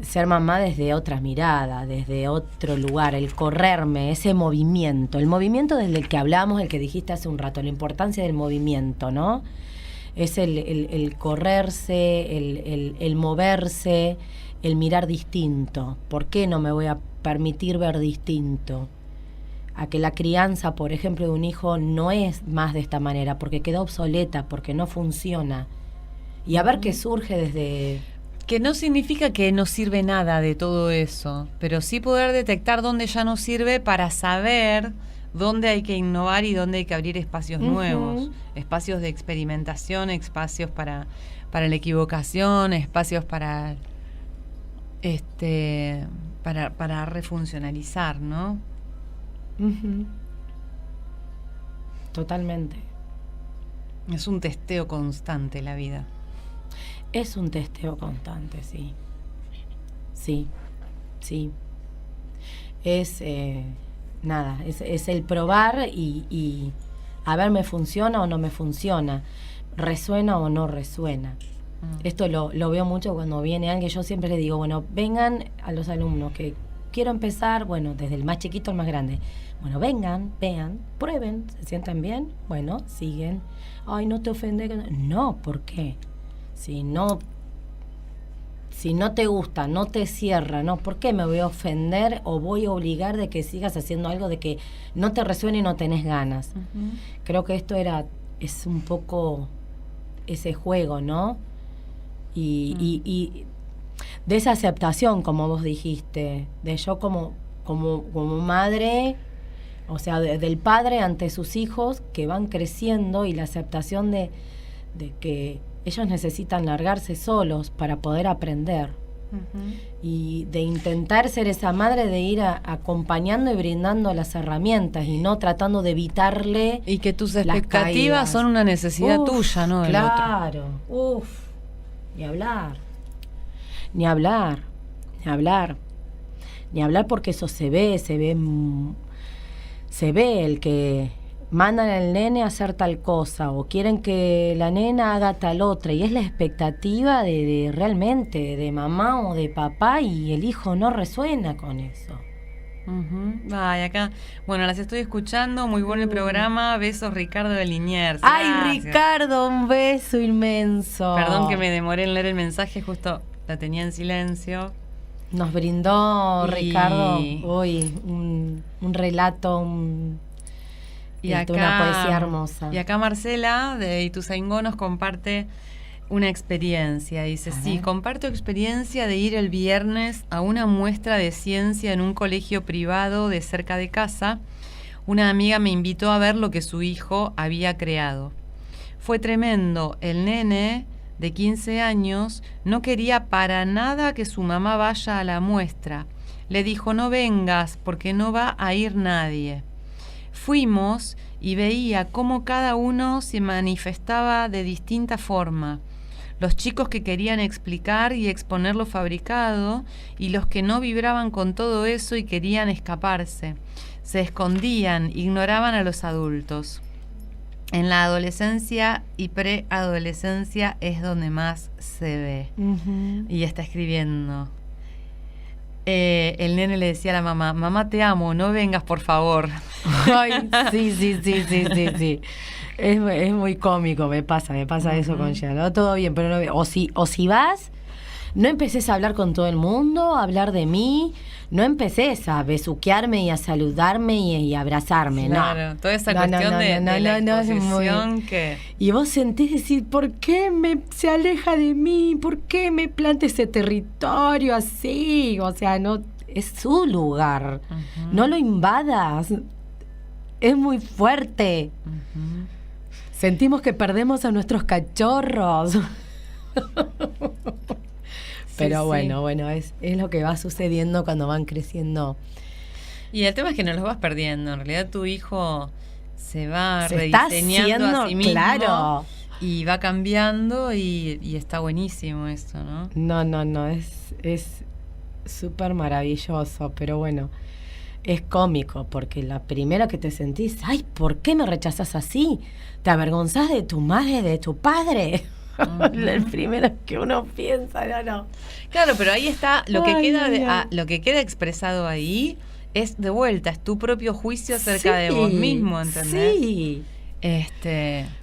ser mamá desde otra mirada, desde otro lugar, el correrme, ese movimiento, el movimiento del que hablamos, el que dijiste hace un rato, la importancia del movimiento, ¿no? Es el correrse, el moverse, el mirar distinto. ¿Por qué no me voy a permitir ver distinto? A que la crianza, por ejemplo, de un hijo no es más de esta manera, porque queda obsoleta, porque no funciona. Y a ver qué surge desde... Que no significa que no sirve nada de todo eso, pero sí poder detectar dónde ya no sirve para saber dónde hay que innovar y dónde hay que abrir espacios nuevos, espacios de experimentación, espacios para la equivocación, espacios para refuncionalizar, ¿no? Totalmente. Es un testeo constante la vida. Es un testeo constante, sí. Sí. Es nada, es el probar y a ver, ¿me funciona o no me funciona? ¿Resuena o no resuena? Esto lo veo mucho cuando viene alguien. Yo siempre le digo, bueno, vengan a los alumnos que quiero empezar, bueno, desde el más chiquito al más grande. Bueno, vengan, vean, prueben, se sientan bien, bueno, siguen. Ay, no te ofende. No, ¿por qué? Si no te gusta, no te cierra, ¿no? ¿Por qué me voy a ofender o voy a obligar de que sigas haciendo algo de que no te resuene y no tenés ganas? Creo que esto es un poco ese juego, ¿no? Y de esa aceptación, como vos dijiste, de yo como madre, o sea, del padre ante sus hijos que van creciendo, y la aceptación de que ellos necesitan largarse solos para poder aprender. Y de intentar ser esa madre, de ir acompañando y brindando las herramientas y no tratando de evitarle. Y que tus expectativas son una necesidad tuya, ¿no? Claro, ni hablar porque eso se ve el que mandan al nene a hacer tal cosa o quieren que la nena haga tal otra, y es la expectativa de realmente de mamá o de papá, y el hijo no resuena con eso. Ay, acá, bueno, las estoy escuchando, muy bueno el programa. Besos, Ricardo de Liniers. Ay, Ricardo, un beso inmenso. Perdón que me demoré en leer el mensaje, justo la tenía en silencio. Nos brindó Y- Ricardo hoy un relato, una poesía hermosa. Y acá Marcela de Ituzaingó nos comparte una experiencia. Dice, A sí, ver. comparto experiencia de ir el viernes a una muestra de ciencia en un colegio privado de cerca de casa. Una amiga me invitó a ver lo que su hijo había creado. Fue tremendo. El nene de 15 años no quería para nada que su mamá vaya a la muestra. Le dijo, no vengas porque no va a ir nadie. Fuimos y veía cómo cada uno se manifestaba de distinta forma. Los chicos que querían explicar y exponer lo fabricado y los que no vibraban con todo eso y querían escaparse. Se escondían, ignoraban a los adultos. En la adolescencia y preadolescencia es donde más se ve. Ujú. Y está escribiendo. El nene le decía a la mamá, mamá te amo, no vengas por favor. Ay, sí. Es muy cómico, me pasa eso con Gia, ¿no? Todo bien, pero no, o si vas, no empeces a hablar con todo el mundo, a hablar de mí, no empeces a besuquearme y a saludarme y a abrazarme, Claro, no. toda esa No, cuestión no, de no, la no, no, es muy- exposición que... Y vos sentís decir, ¿por qué se aleja de mí? ¿Por qué me planta ese territorio así? O sea, no, es su lugar. Ujú. No lo invadas. Es muy fuerte. Ujú. Sentimos que perdemos a nuestros cachorros. Pero Sí. bueno, es lo que va sucediendo cuando van creciendo. Y el tema es que no los vas perdiendo. En realidad tu hijo se va Se está rediseñando haciendo, a sí mismo claro. y va cambiando y está buenísimo esto, ¿no? No, es súper maravilloso, pero bueno, es cómico, porque la primera que te sentís, ay, ¿por qué me rechazas así? ¿Te avergonzás de tu madre, de tu padre? El primero que uno piensa, no. Claro, pero ahí está, lo que Ay, queda ay, ay. lo que queda expresado ahí es de vuelta, es tu propio juicio acerca de vos mismo, ¿entendés? Sí.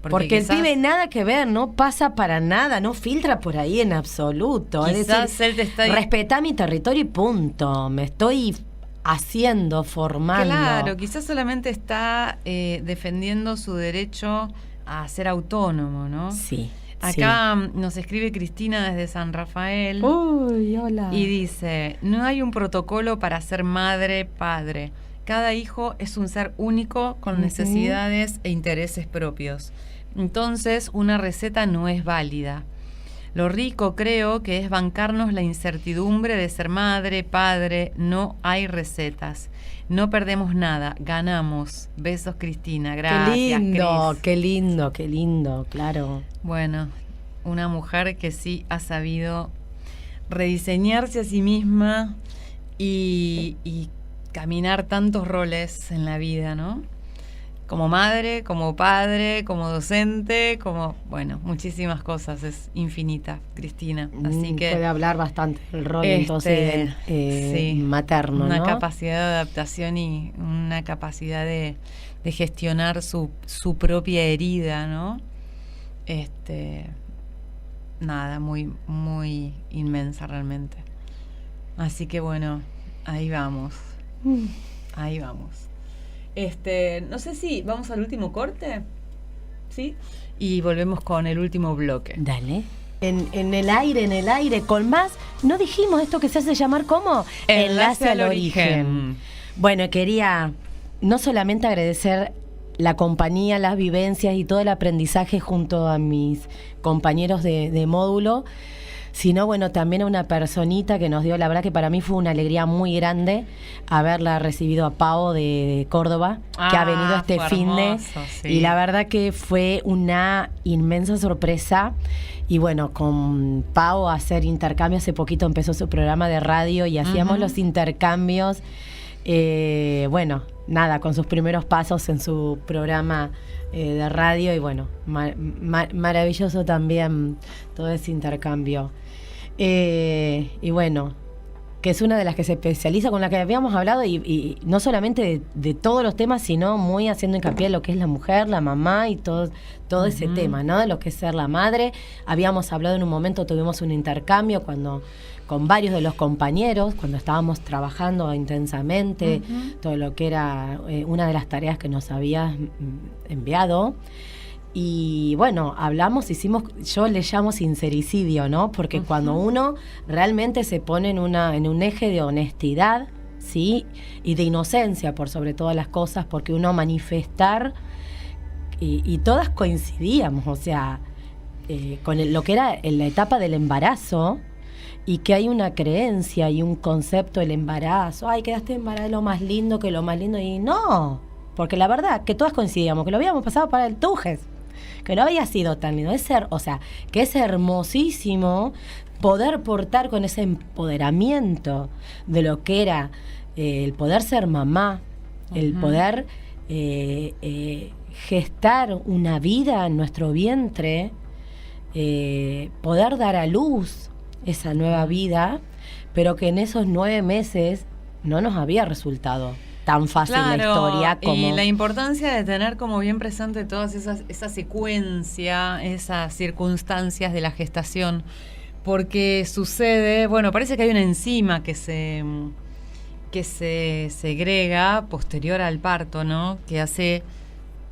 Porque el quizás- pibe nada que ver, no pasa para nada, no filtra por ahí en absoluto. Es Quizás decir, él te está respetá mi territorio y punto. Me estoy haciendo, formando. Claro, quizás solamente está defendiendo su derecho a ser autónomo, ¿no? Sí. Acá nos escribe Cristina desde San Rafael Uy, hola. y dice, no hay un protocolo para ser madre, padre. Cada hijo es un ser único con Ujú. necesidades e intereses propios. Entonces, una receta no es válida. Lo rico creo que es bancarnos la incertidumbre de ser madre, padre, no hay recetas. No perdemos nada, ganamos. Besos, Cristina, gracias. Cris. qué lindo, claro. Bueno, una mujer que sí ha sabido rediseñarse a sí misma y caminar tantos roles en la vida, ¿no? Como madre, como padre, como docente, como, bueno, muchísimas cosas, es infinita, Cristina. Así que puede hablar bastante el rol este, entonces sí, materno, una ¿no? capacidad de adaptación y una capacidad de gestionar su propia herida, ¿no? Nada, muy, muy inmensa realmente. Así que bueno, ahí vamos. Ahí vamos. No sé si vamos al último corte, ¿sí? Y volvemos con el último bloque. Dale. En el aire, con más, no dijimos esto que se hace llamar ¿cómo? Enlace al origen. Bueno, quería no solamente agradecer la compañía, las vivencias y todo el aprendizaje junto a mis compañeros de módulo, sino bueno, también a una personita que nos dio, la verdad que para mí fue una alegría muy grande haberla recibido a Pau de Córdoba, que ha venido este fue fin de, hermoso, sí. y la verdad que fue una inmensa sorpresa. Y bueno, con Pau a hacer intercambio, hace poquito empezó su programa de radio y hacíamos los intercambios, bueno, nada, con sus primeros pasos en su programa de radio y bueno, maravilloso también todo ese intercambio. Y bueno, que es una de las que se especializa, con la que habíamos hablado, y no solamente de todos los temas, sino muy haciendo hincapié en lo que es la mujer, la mamá y todo ese tema, ¿no? De lo que es ser la madre. Habíamos hablado en un momento, tuvimos un intercambio con varios de los compañeros, cuando estábamos trabajando intensamente, todo lo que era una de las tareas que nos habías enviado. Y bueno, yo le llamo sincericidio, ¿no? Porque cuando uno realmente se pone en un eje de honestidad, ¿sí? Y de inocencia, por sobre todas las cosas, porque uno manifestar, y todas coincidíamos, o sea, con lo que era en la etapa del embarazo, y que hay una creencia y un concepto del embarazo. Ay, quedaste embarazada, lo más lindo, y no, porque la verdad que todas coincidíamos, que lo habíamos pasado para el Tujes, que no había sido tan lindo, que es hermosísimo poder portar con ese empoderamiento de lo que era el poder ser mamá, el poder gestar una vida en nuestro vientre, poder dar a luz esa nueva vida, pero que en esos 9 meses no nos había resultado tan fácil la historia como... Y la importancia de tener como bien presente todas esa secuencia, esas circunstancias de la gestación, porque sucede, bueno, parece que hay una enzima que se segrega posterior al parto, ¿no? Que hace,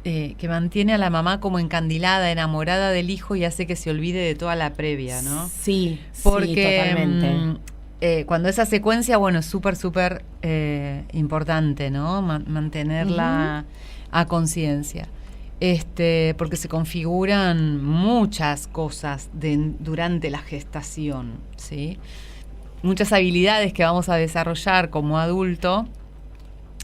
que mantiene a la mamá como encandilada, enamorada del hijo, y hace que se olvide de toda la previa, ¿no? Sí, porque, totalmente. Cuando esa secuencia, bueno, es súper importante, ¿no? Mantenerla a conciencia. Porque se configuran muchas cosas durante la gestación, ¿sí? Muchas habilidades que vamos a desarrollar como adulto,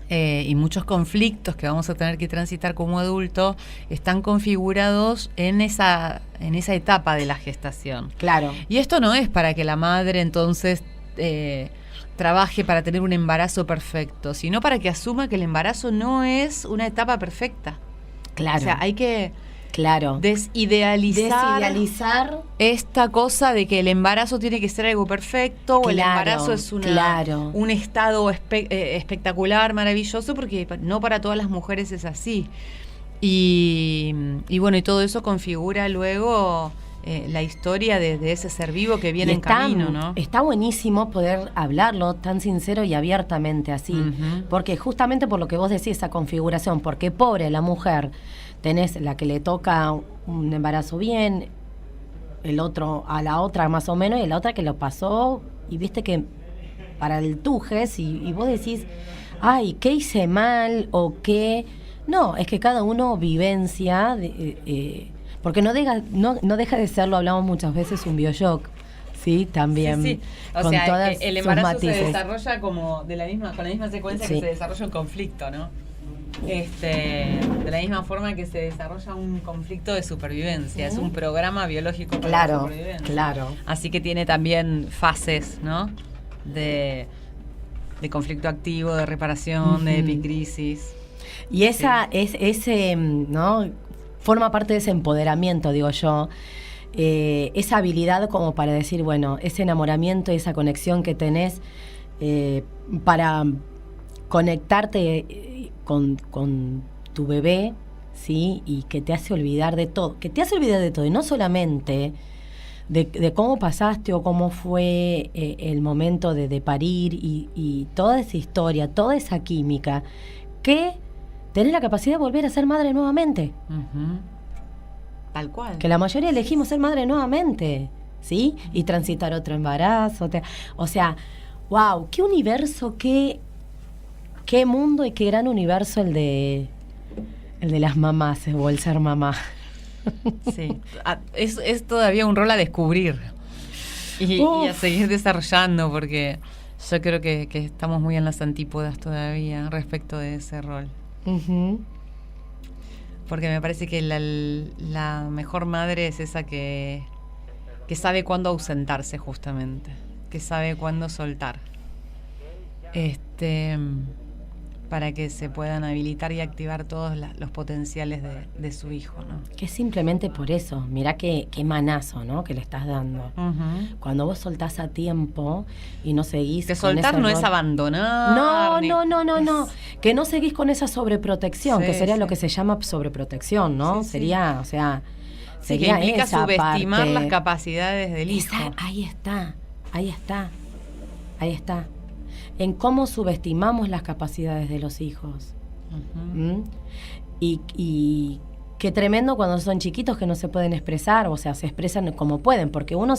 y muchos conflictos que vamos a tener que transitar como adulto están configurados en esa etapa de la gestación. Claro. Y esto no es para que la madre entonces trabaje para tener un embarazo perfecto, sino para que asuma que el embarazo no es una etapa perfecta. Claro. O sea, hay que Claro. desidealizar esta cosa de que el embarazo tiene que ser algo perfecto, o el embarazo es un estado espectacular, maravilloso, porque no para todas las mujeres es así. Y bueno, y todo eso configura luego la historia de ese ser vivo que viene en camino, ¿no? Está buenísimo poder hablarlo tan sincero y abiertamente así, porque justamente por lo que vos decís, esa configuración, porque pobre la mujer, tenés la que le toca un embarazo bien, el otro a la otra más o menos, y la otra que lo pasó, y viste que para el Tujes, y vos decís, ay, ¿qué hice mal? O qué... No, es que cada uno vivencia... porque no deja de serlo, hablamos muchas veces, un bioshock, ¿sí? También. Sí. O con sea, todas el sus embarazo matices. se desarrolla como con la misma secuencia que se desarrolla un conflicto, ¿no? De la misma forma que se desarrolla un conflicto de supervivencia. Es un programa biológico para la supervivencia. Claro. Así que tiene también fases, ¿no? De conflicto activo, de reparación, de epicrisis. Y ese, ¿no? Forma parte de ese empoderamiento, digo yo, esa habilidad como para decir, bueno, ese enamoramiento, esa conexión que tenés para conectarte con tu bebé, ¿sí? Y que te hace olvidar de todo, y no solamente de cómo pasaste o cómo fue el momento de parir y toda esa historia, toda esa química, que tenés la capacidad de volver a ser madre nuevamente. Tal cual. Que la mayoría elegimos ser madre nuevamente, ¿sí? Y transitar otro embarazo. O sea, wow, qué universo, qué mundo y qué gran universo el de las mamás, o el ser mamá. Sí. Es todavía un rol a descubrir y a seguir desarrollando, porque yo creo que estamos muy en las antípodas todavía respecto de ese rol. Porque me parece que la mejor madre es esa que sabe cuándo ausentarse, justamente, que sabe cuándo soltar. para que se puedan habilitar y activar todos los potenciales de su hijo, ¿no? Que simplemente por eso, mirá qué manazo, ¿no? Que le estás dando. Cuando vos soltás a tiempo y no seguís que con soltar ese no rol. es abandonar. No. Que no seguís con esa sobreprotección, Sí, que sería sí. lo que se llama sobreprotección, ¿no? Sí, sí. Sería, o sea, Sí, que sería implica esa subestimar parte. las capacidades del hijo. Ahí está. En cómo subestimamos las capacidades de los hijos. ¿Mm? Y qué tremendo cuando son chiquitos que no se pueden expresar, o sea, se expresan como pueden, porque uno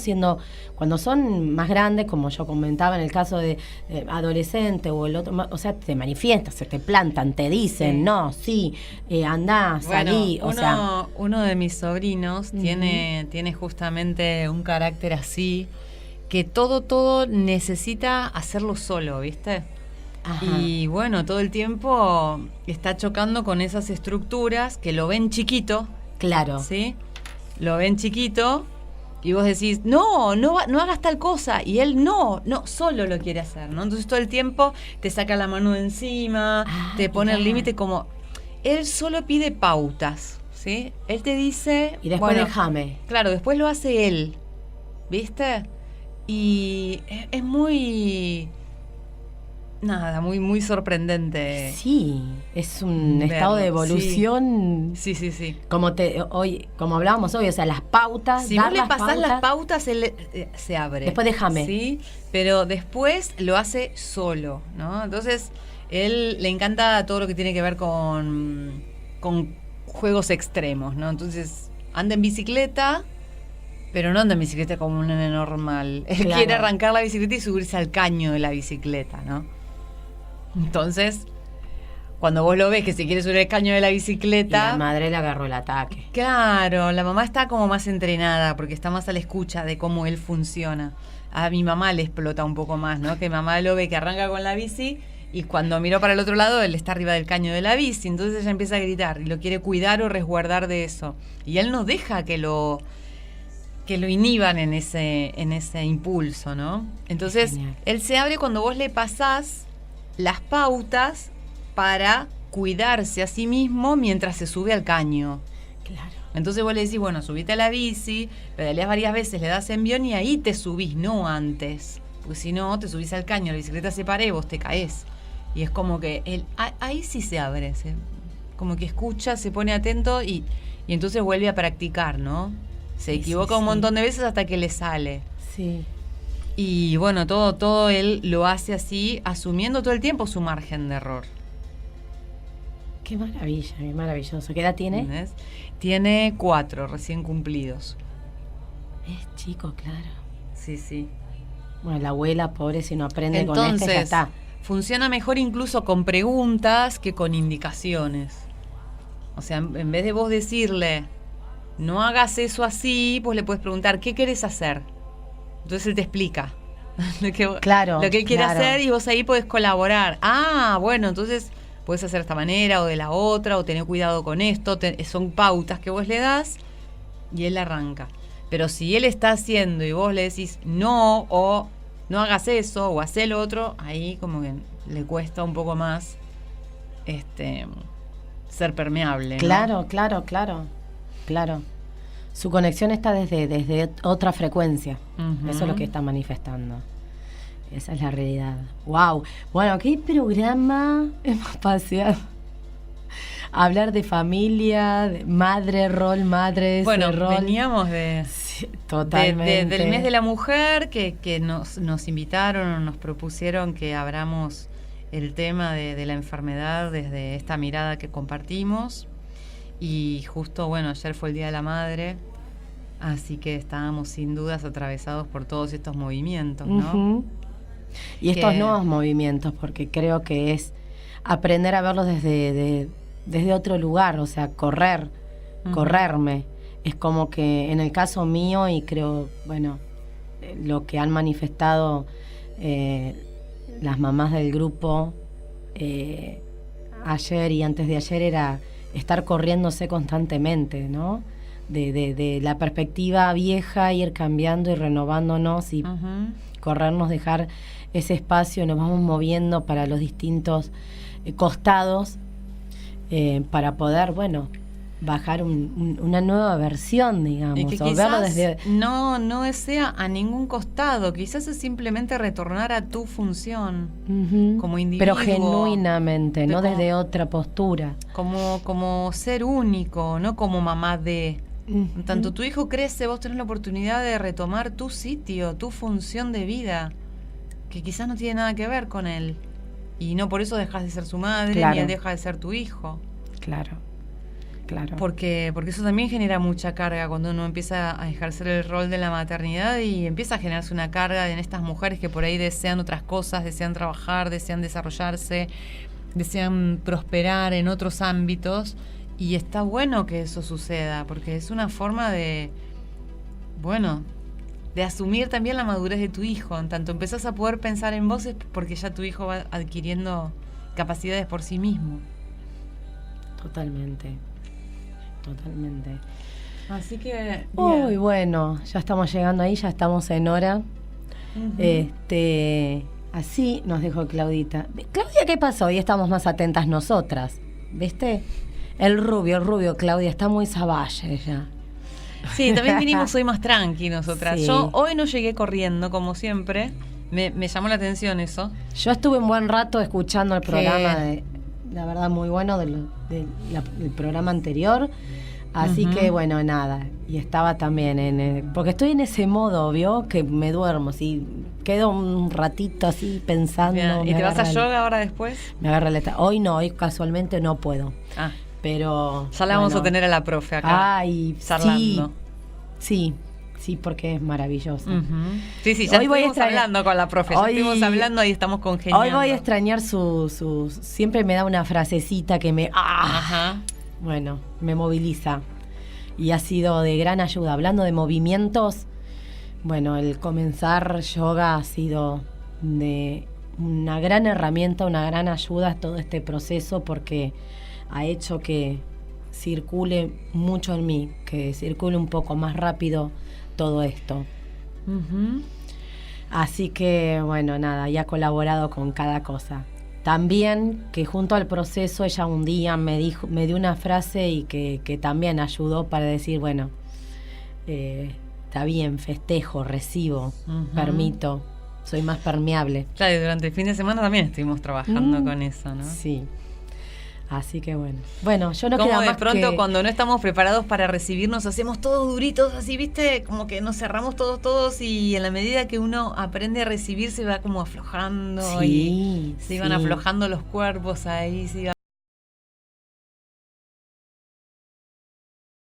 cuando son más grandes, como yo comentaba en el caso de adolescente o el otro, o sea, te manifiestas, se te plantan, te dicen, Sí. no, sí, andá, salí, uno de mis sobrinos tiene justamente un carácter así, que todo necesita hacerlo solo, ¿viste? Ajá. Y bueno, todo el tiempo está chocando con esas estructuras que lo ven chiquito, Claro. ¿sí? Lo ven chiquito y vos decís, no hagas tal cosa. Y él no, solo lo quiere hacer, ¿no? Entonces todo el tiempo te saca la mano de encima, te pone el límite como... Él solo pide pautas, ¿sí? Él te dice... Y después bueno, déjame. Claro, después lo hace él, ¿viste? Y es muy... Nada, muy sorprendente. Sí, es un verlo, estado de evolución. Sí. Como hablábamos hoy, o sea, las pautas. Si dar vos le pasás las pautas, él se abre. Después déjame. Sí, pero después lo hace solo, ¿no? Entonces, él le encanta todo lo que tiene que ver con juegos extremos, ¿no? Entonces, anda en bicicleta, pero no anda en bicicleta como un nene normal. Él Claro. quiere arrancar la bicicleta y subirse al caño de la bicicleta, ¿no? Entonces, cuando vos lo ves que se quiere subir el caño de la Y bicicleta... la madre le agarró el ataque. Claro, la mamá está como más entrenada porque está más a la escucha de cómo él funciona. A mi mamá le explota un poco más, ¿no? Que mi mamá lo ve que arranca con la bici y cuando miró para el otro lado él está arriba del caño de la bici, entonces ella empieza a gritar y lo quiere cuidar o resguardar de eso. Y él no deja que lo inhiban en ese impulso, ¿no? Entonces, Genial. él se abre cuando vos le pasás las pautas para cuidarse a sí mismo mientras se sube al caño. Claro. Entonces vos le decís, bueno, subite a la bici, pedaleás varias veces, le das envión y ahí te subís, no antes. Porque si no, te subís al caño, la bicicleta se para y vos te caes. Y es como que él, ahí sí se abre, como que escucha, se pone atento y entonces vuelve a practicar, ¿no? Se equivoca un montón de veces hasta que le sale. Sí. Y bueno, todo él lo hace así, asumiendo todo el tiempo su margen de error. Qué maravilla, qué maravilloso. ¿Qué edad tiene? ¿Entendés? Tiene 4 recién cumplidos. Es chico, claro. Sí. Bueno, la abuela, pobre, si no aprende con Entonces, ya está. funciona mejor incluso con preguntas que con indicaciones. O sea, en vez de vos decirle, no hagas eso así, pues le puedes preguntar, ¿qué querés hacer? Entonces él te explica lo que él quiere hacer y vos ahí podés colaborar. Bueno, entonces puedes hacer de esta manera o de la otra, o tener cuidado con esto. Son pautas que vos le das y él arranca. Pero si él está haciendo y vos le decís no, o no hagas eso, o hacé lo otro, ahí como que le cuesta un poco más ser permeable, ¿no? Claro. Su conexión está desde otra frecuencia. Uh-huh. Eso es lo que está manifestando. Esa es la realidad. ¡Wow! Bueno, ¿qué programa hemos paseado? Hablar de familia, de madre, madre, bueno, rol. Veníamos de... Sí, totalmente. Del mes de la mujer, que nos invitaron o nos propusieron que abramos el tema de la enfermedad desde esta mirada que compartimos. Y justo, bueno, ayer fue el Día de la Madre, así que estábamos sin dudas atravesados por todos estos movimientos, ¿no? Uh-huh. Y estos nuevos movimientos, porque creo que es aprender a verlos desde otro lugar, o sea, correrme. Es como que en el caso mío, y creo, bueno, lo que han manifestado las mamás del grupo ayer y antes de ayer era estar corriéndose constantemente, ¿no? De la perspectiva vieja, ir cambiando y renovándonos y corrernos, dejar ese espacio, nos vamos moviendo para los distintos costados para poder, bueno, bajar una nueva versión, digamos, y que o verlo quizás desde... no sea a ningún costado, quizás es simplemente retornar a tu función como individuo. Pero genuinamente, no como, desde otra postura. Como ser único, no como mamá de... Tanto tu hijo crece, vos tenés la oportunidad de retomar tu sitio, tu función de vida, que quizás no tiene nada que ver con él. Y no por eso dejas de ser su madre, Claro. ni él deja de ser tu hijo. Claro. Porque eso también genera mucha carga cuando uno empieza a ejercer el rol de la maternidad y empieza a generarse una carga en estas mujeres que por ahí desean otras cosas, desean trabajar, desean desarrollarse, desean prosperar en otros ámbitos, y está bueno que eso suceda porque es una forma de asumir también la madurez de tu hijo. En tanto empezás a poder pensar en vos es porque ya tu hijo va adquiriendo capacidades por sí mismo. Totalmente. Así que Uy, bueno, ya estamos llegando ahí, ya estamos en hora. Así nos dejó Claudita. Claudia, ¿qué pasó? Hoy estamos más atentas nosotras, ¿viste? El rubio, Claudia, está muy savage ya. Sí, también vinimos hoy más tranqui nosotras. Sí. Yo hoy no llegué corriendo, como siempre. Me llamó la atención eso. Yo estuve un buen rato escuchando el programa, la verdad muy bueno, del programa anterior. Así que bueno, nada. Y estaba también porque estoy en ese modo, ¿vio? Que me duermo, sí. Quedo un ratito así pensando. Bien. ¿Y te vas a yoga ahora después? Me agarra hoy no, hoy casualmente no puedo. Pero ya la vamos a tener a la profe acá. Ay, charlando. Sí, porque es maravilloso. Sí, ya hoy estuvimos hablando con la profe. Ya estuvimos hablando y estamos congeniando. Hoy voy a extrañar su siempre me da una frasecita que me... Bueno, me moviliza. Y ha sido de gran ayuda. Hablando de movimientos, bueno, el comenzar yoga ha sido de una gran herramienta, una gran ayuda a todo este proceso, porque ha hecho que circule mucho en mí, que circule un poco más rápido todo esto. Así que, bueno, nada, y ha colaborado con cada cosa. También que junto al proceso ella un día me dio una frase y que también ayudó para decir, bueno, está bien, festejo, recibo, permito, soy más permeable. Claro, y durante el fin de semana también estuvimos trabajando con eso, ¿no? Sí. Así que bueno, yo no como queda de más pronto que... cuando no estamos preparados para recibirnos, hacemos todos duritos, así, ¿viste? Como que nos cerramos todos, y en la medida que uno aprende a recibir se va como aflojando, y se iban aflojando los cuerpos ahí, se iba